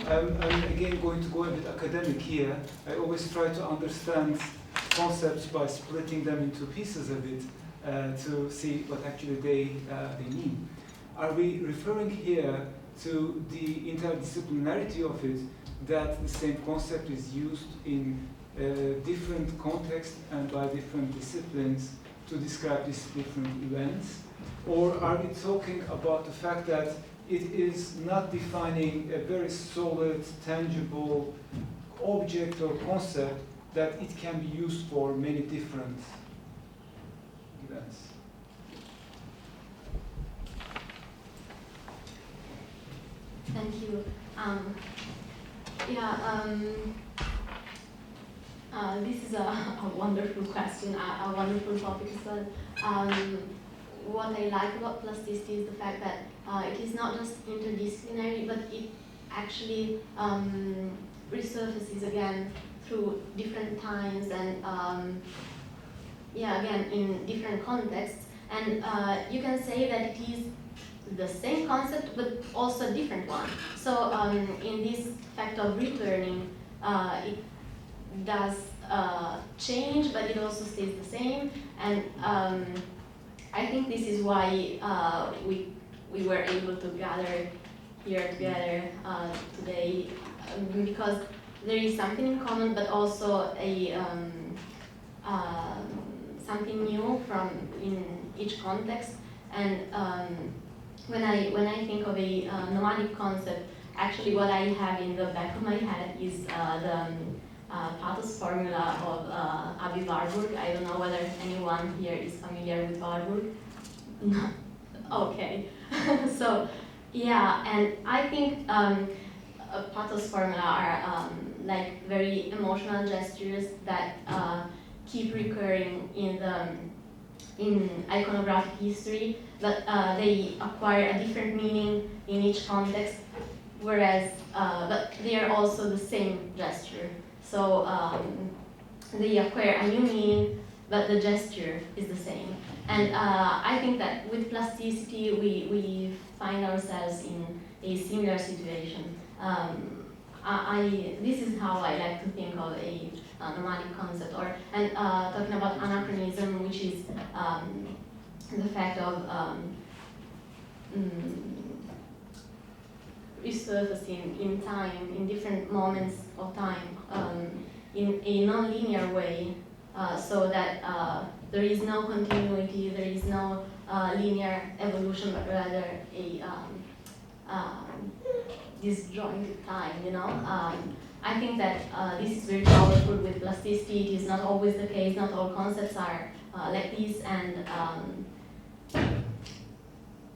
I'm again going to go a bit academic here. I always try to understand concepts by splitting them into pieces a bit to see what actually they mean. Are we referring here to the interdisciplinarity of it, that the same concept is used in different contexts and by different disciplines to describe these different events? Or are we talking about the fact that it is not defining a very solid, tangible object or concept, that it can be used for many different events? Thank you. This is a wonderful question, a wonderful topic as well. What I like about plasticity is the fact that it is not just interdisciplinary, but it actually resurfaces again through different times and again in different contexts. And you can say that it is the same concept, but also a different one. So in this fact of returning, it does change, but it also stays the same. And I think this is why we were able to gather here together today, because there is something in common, but also a something new from in each context. And when I think of a nomadic concept, actually what I have in the back of my head is the pathos formula of Abi Warburg. I don't know whether anyone here is familiar with Warburg. No. Okay. So yeah, and I think pathos formula are like very emotional gestures that keep recurring in iconographic history, but they acquire a different meaning in each context, whereas but they are also the same gesture. So they acquire a new meaning, but the gesture is the same. And I think that with plasticity, we find ourselves in a similar situation. This is how I like to think of a nomadic concept. And talking about anachronism, which is the fact of resurfacing in time, in different moments of time, in a non-linear way, so that there is no continuity, there is no linear evolution, but rather a disjointed time, you know? I think that this is very powerful with plasticity. It is not always the case, not all concepts are like this, and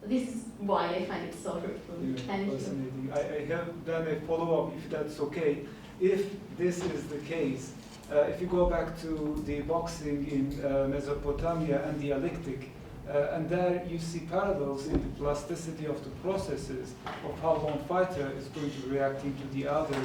this is why I find it so fruitful. Thank you. I have done a follow-up, if that's okay. If this is the case, if you go back to the boxing in Mesopotamia and dialectic, And there you see parallels in the plasticity of the processes, of how one fighter is going to react into the other,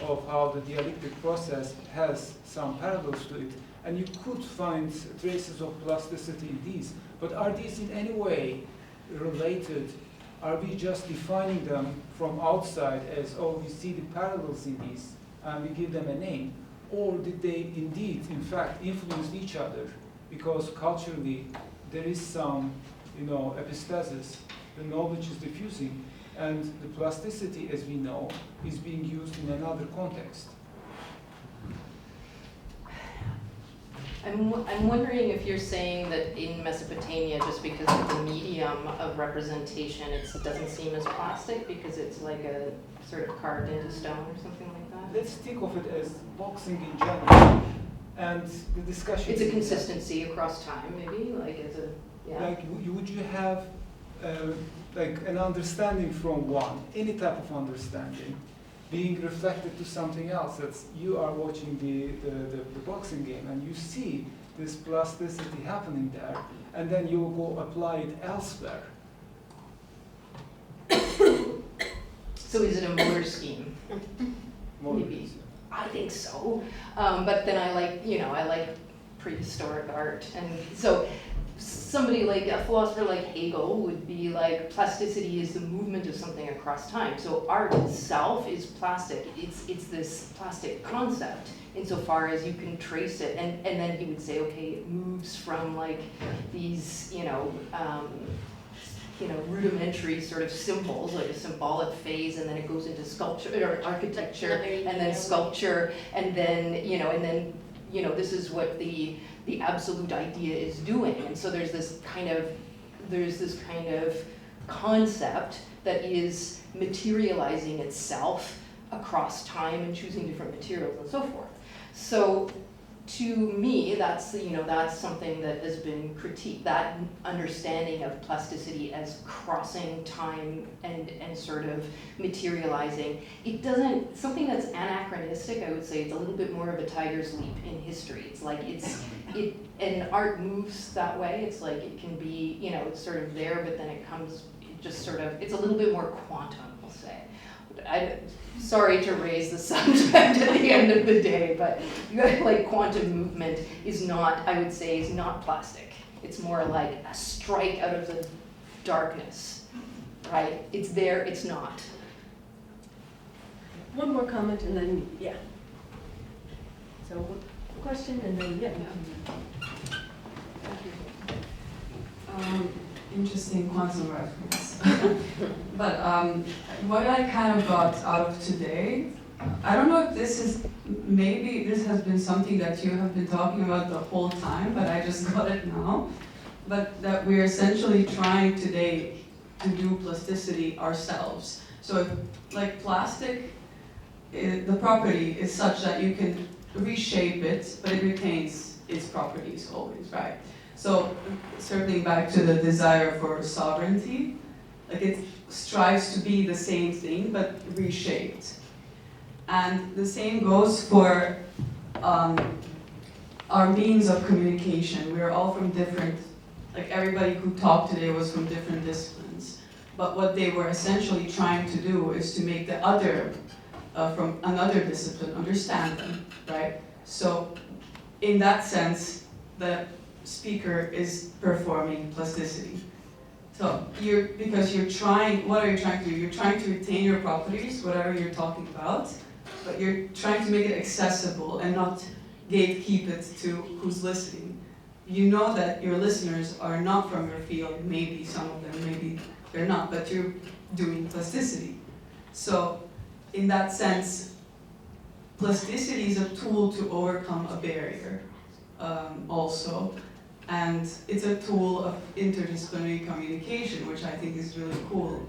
of how the dialectic process has some parallels to it. And you could find traces of plasticity in these. But are these in any way related? Are we just defining them from outside as, oh, we see the parallels in these, and we give them a name? Or did they indeed, in fact, influence each other? Because culturally, there is some, epistasis, the knowledge is diffusing, and the plasticity, as we know, is being used in another context. I'm wondering if you're saying that in Mesopotamia, just because of the medium of representation, it doesn't seem as plastic because it's like a sort of carved into stone or something like that? Let's think of it as boxing in general, and the discussion. It's a consistency across time, maybe, like as a, yeah. Like, would you have like an understanding from one, any type of understanding, being reflected to something else? That's you are watching the boxing game and you see this plasticity happening there, and then you will go apply it elsewhere. So is it a motor scheme? Maybe. I think so. But then I like prehistoric art, and so somebody like a philosopher like Hegel would be like, plasticity is the movement of something across time. So art itself is plastic. It's this plastic concept insofar as you can trace it. And then he would say, okay, it moves from like these, rudimentary sort of symbols, like a symbolic phase, and then it goes into sculpture or architecture, and then sculpture, and then, this is what the absolute idea is doing. And so there's this kind of concept that is materializing itself across time and choosing different materials and so forth. So to me, that's something that has been critiqued, that understanding of plasticity as crossing time and sort of materializing. It doesn't, something that's anachronistic, I would say it's a little bit more of a tiger's leap in history. It's like and art moves that way. It's like it can be, it's sort of there, but then it's a little bit more quantum, we'll say. Sorry to raise the subject at the end of the day, but like quantum movement is not, I would say, is not plastic. It's more like a strike out of the darkness, right? It's there, it's not. One more comment and then, yeah. So question and then, yeah. Interesting quantum reference. But what I kind of got out of today, I don't know if maybe this has been something that you have been talking about the whole time, but I just got it now. But that we're essentially trying today to do plasticity ourselves. So like plastic, the property is such that you can reshape it, but it retains its properties always, right? So circling back to the desire for sovereignty, like it strives to be the same thing but reshaped. And the same goes for our means of communication. We are all from different, like everybody who talked today was from different disciplines. But what they were essentially trying to do is to make the other from another discipline understand them, right? So in that sense, the speaker is performing plasticity. So because you're trying, what are you trying to do? You're trying to retain your properties, whatever you're talking about, but you're trying to make it accessible and not gatekeep it to who's listening. You know that your listeners are not from your field, maybe some of them, maybe they're not, but you're doing plasticity. So in that sense, plasticity is a tool to overcome a barrier also. And it's a tool of interdisciplinary communication, which I think is really cool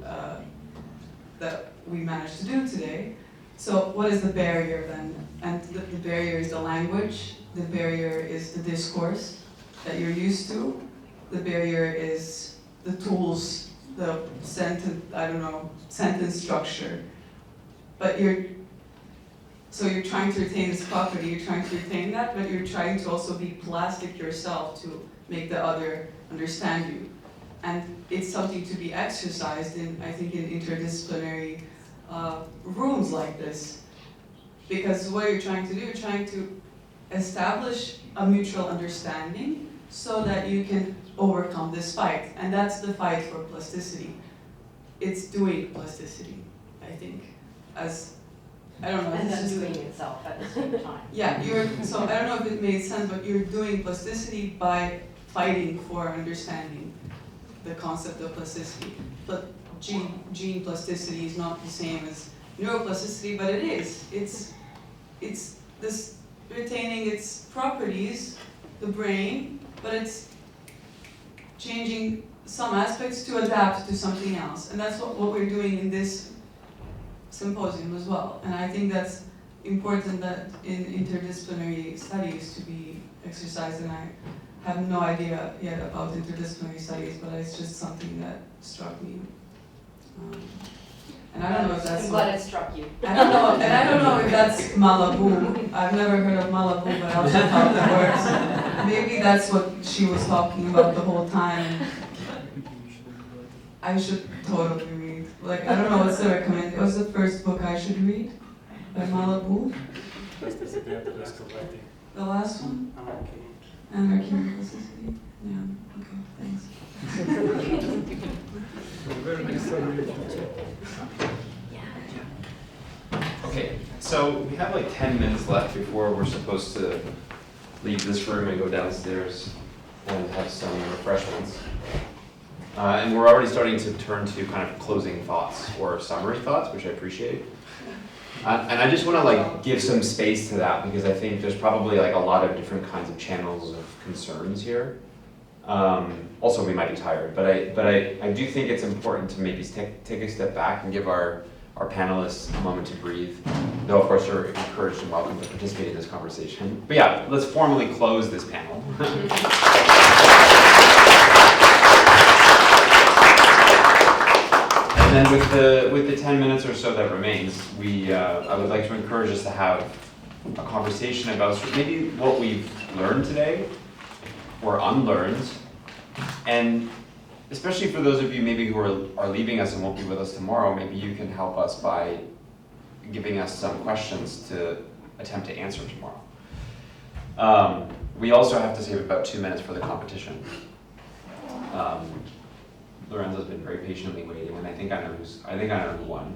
that we managed to do today. So what is the barrier then? And the barrier is the language, the barrier is the discourse that you're used to, the barrier is the tools, the sentence structure. But you're trying to retain this property, you're trying to retain that, but you're trying to also be plastic yourself to make the other understand you. and it's something to be exercised in, I think, in interdisciplinary rooms like this. Because what you're trying to do, you're trying to establish a mutual understanding so that you can overcome this fight. And that's the fight for plasticity. It's doing plasticity, I think, as, I don't know. And then it's just doing itself at the same time. Yeah, so I don't know if it made sense, but you're doing plasticity by fighting for understanding the concept of plasticity. But gene plasticity is not the same as neuroplasticity, but it is. It's this retaining its properties, the brain, but it's changing some aspects to adapt to something else. And that's what we're doing in this symposium as well. And I think that's important that in interdisciplinary studies to be exercised. And I have no idea yet about interdisciplinary studies, but it's just something that struck me. And I don't know if that's I'm glad it struck you. I don't know, and I don't know if that's Malibu. I've never heard of Malibu, but I'll check out the words. Maybe that's what she was talking about the whole time. I should totally read. Like, I don't know what's the recommend. It was the first book I should read by Malibu. The last one? Anarchy and Plasticity. Yeah, okay, thanks. Okay, so we have like 10 minutes left before we're supposed to leave this room and go downstairs and have some refreshments. And we're already starting to turn to kind of closing thoughts or summary thoughts, which I appreciate. And I just want to like give some space to that because I think there's probably like a lot of different kinds of channels of concerns here. Also, we might be tired, but I do think it's important to maybe take a step back and give our panelists a moment to breathe. Though, of course, you're encouraged and welcome to participate in this conversation. But yeah, let's formally close this panel. And then with the 10 minutes or so that remains, I would like to encourage us to have a conversation about maybe what we've learned today or unlearned, and especially for those of you maybe who are leaving us and won't be with us tomorrow, maybe you can help us by giving us some questions to attempt to answer tomorrow. We also have to save about 2 minutes for the competition. Lorenzo's been very patiently waiting, and I think I know who won.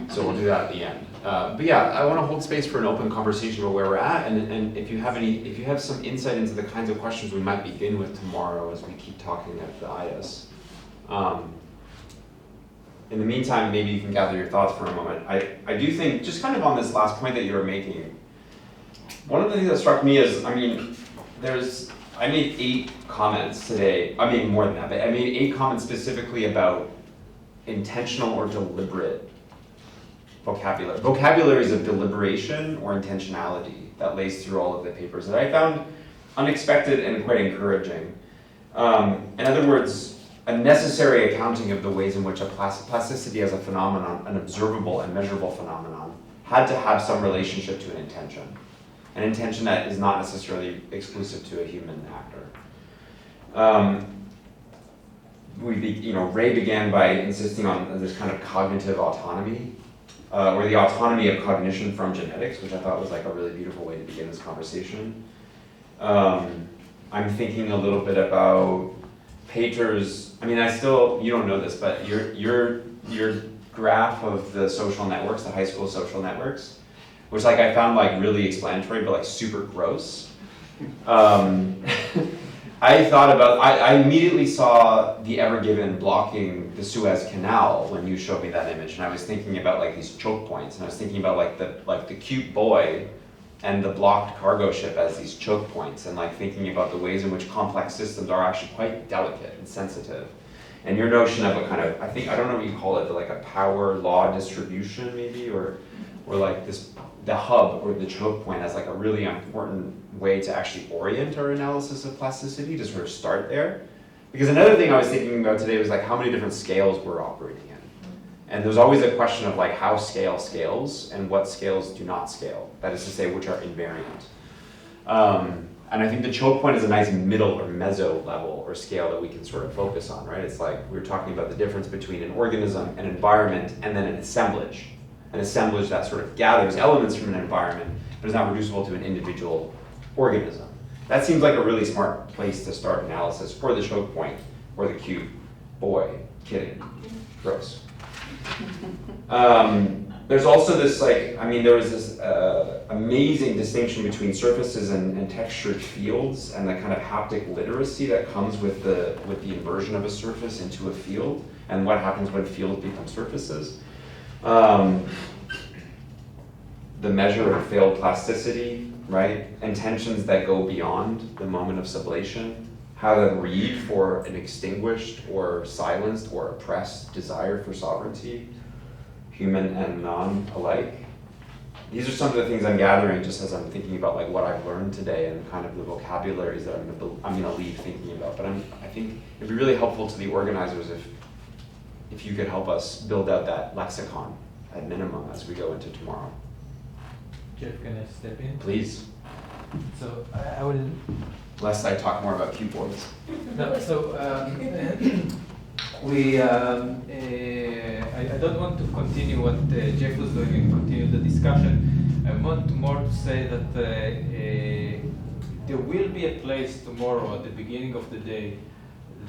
So we'll do that at the end. But yeah, I want to hold space for an open conversation about where we're at, and if you have some insight into the kinds of questions we might begin with tomorrow as we keep talking at the IAS. In the meantime, maybe you can gather your thoughts for a moment. I do think, just kind of on this last point that you were making, one of the things that struck me is, I made 8 comments today. I mean, more than that, but I made 8 comments specifically about intentional or deliberate vocabulary. Vocabularies of deliberation or intentionality that lays through all of the papers that I found unexpected and quite encouraging. In other words, a necessary accounting of the ways in which a plasticity as a phenomenon, an observable and measurable phenomenon, had to have some relationship to an intention that is not necessarily exclusive to a human actor. Ray began by insisting on this kind of cognitive autonomy, or the autonomy of cognition from genetics, which I thought was like a really beautiful way to begin this conversation. I'm thinking a little bit about Pater's, you don't know this, but your graph of the social networks, the high school social networks, which I found really explanatory, but super gross. I immediately saw the Ever Given blocking the Suez Canal when you showed me that image, and I was thinking about these choke points, and I was thinking about the cute boy and the blocked cargo ship as these choke points, and thinking about the ways in which complex systems are actually quite delicate and sensitive. And your notion of a kind of, I don't know what you call it, but a power law distribution maybe, or the hub or the choke point as a really important way to actually orient our analysis of plasticity, to sort of start there. Because another thing I was thinking about today was how many different scales we're operating in. And there's always a question of how scale scales and what scales do not scale. That is to say, which are invariant. And I think the choke point is a nice middle or meso level or scale that we can sort of focus on, right? It's like we were talking about the difference between an organism, an environment, and then an assemblage. An assemblage that sort of gathers elements from an environment, but is not reducible to an individual organism. That seems like a really smart place to start analysis for the choke point or the cube. Boy, kidding, gross. There's also this, there was this amazing distinction between surfaces and textured fields, and the kind of haptic literacy that comes with the inversion of a surface into a field, and what happens when fields become surfaces. The measure of failed plasticity, right? Intentions that go beyond the moment of sublation. How to read for an extinguished or silenced or oppressed desire for sovereignty, human and non alike. These are some of the things I'm gathering just as I'm thinking about like what I've learned today and kind of the vocabularies that I'm gonna leave thinking about. But I think it'd be really helpful to the organizers if you could help us build out that lexicon at minimum as we go into tomorrow. Jeff, can I step in? Please. So I will. Lest I talk more about keyboards. No, so I don't want to continue what Jeff was doing and continue the discussion. I want more to say that there will be a place tomorrow at the beginning of the day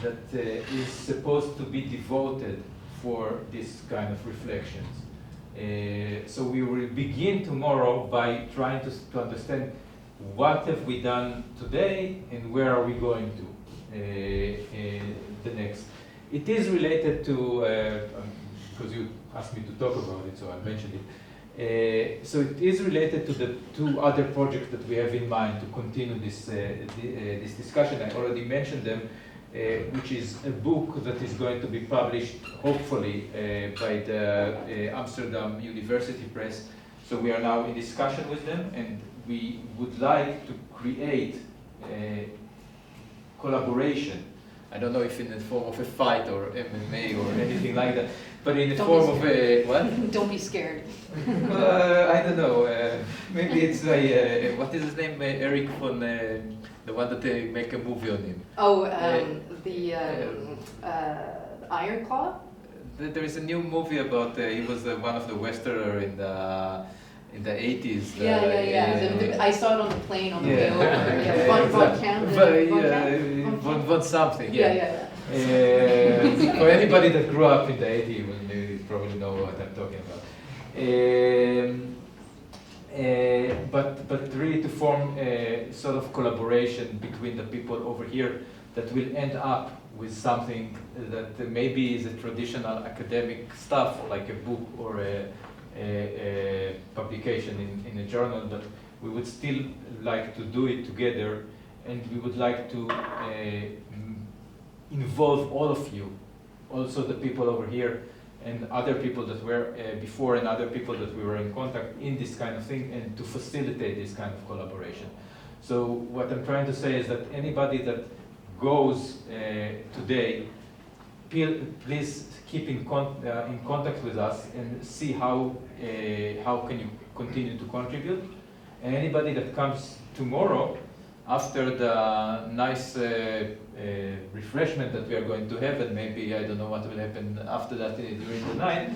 that is supposed to be devoted for this kind of reflections. So we will begin tomorrow by trying to understand what have we done today and where are we going to the next. It is related to, because you asked me to talk about it, so I mentioned it. So it is related to the two other projects that we have in mind to continue this, this discussion. I already mentioned them, which is a book that is going to be published, hopefully, by the Amsterdam University Press. So we are now in discussion with them, and we would like to create a collaboration. I don't know if in the form of a fight or MMA or anything like that, but in the form of a, what? Don't be scared. I don't know, maybe it's like, what is his name, Eric von, the one that they make a movie on him. Oh, the Iron Claw? There is a new movie about, he was one of the Westerner in the 80s. Yeah. I saw it on the plane on the way over. Von something, yeah. For anybody that grew up in the 80s, you probably know what I'm talking about. But really to form a sort of collaboration between the people over here that will end up with something that maybe is a traditional academic stuff, like a book or a publication in a journal, but we would still like to do it together, and we would like to involve all of you, also the people over here and other people that were before and other people that we were in contact in this kind of thing, and to facilitate this kind of collaboration. So what I'm trying to say is that anybody that goes today, please keep in contact with us and see how can you continue to contribute. And anybody that comes tomorrow, after the nice refreshment that we are going to have, and maybe I don't know what will happen after that during the night,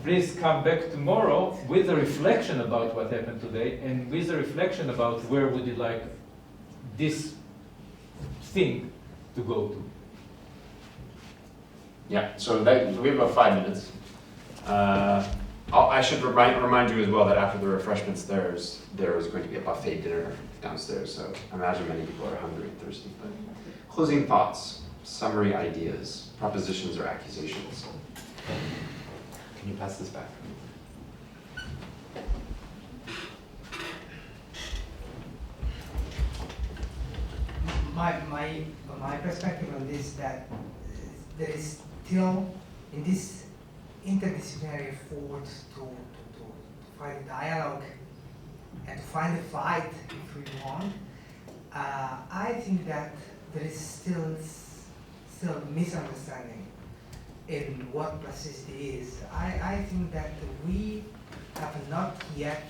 please come back tomorrow with a reflection about what happened today, and with a reflection about where would you like this thing to go to. Yeah, so we have about 5 minutes. I should remind you as well that after the refreshments, there is going to be a buffet dinner downstairs. So I imagine many people are hungry and thirsty. But closing thoughts, summary ideas, propositions or accusations. Can you pass this back? My perspective on this, that there is still in this interdisciplinary effort to find a dialogue and to find a fight if we want. I think that there is still misunderstanding in what plasticity is. I think that we have not yet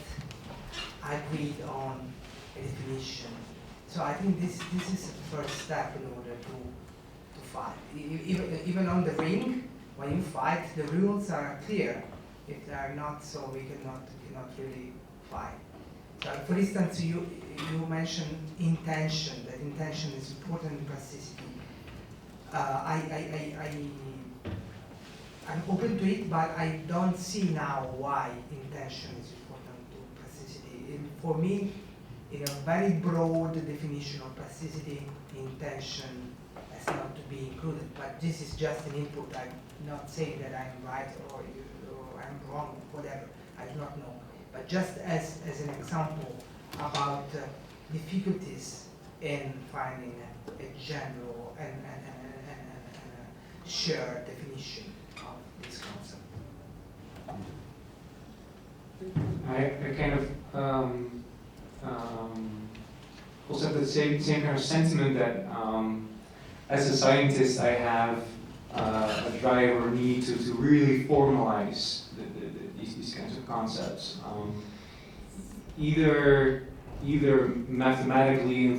agreed on a definition. So I think this is the first step in order to fight. Even on the ring, when you fight, the rules are clear. If they are not, so we cannot really fight. So for instance, you mentioned intention. That intention is important in plasticity. I'm open to it, but I don't see now why intention is important to plasticity. For me, in a very broad definition of plasticity, intention has not to be included. But this is just an input. I'm not saying that I'm right or I'm wrong, whatever. I do not know. But just as an example about difficulties in finding a general and shared definition of this concept. I kind of also have the same kind of sentiment that as a scientist I have a drive or need to really formalize these kinds of concepts. Either mathematically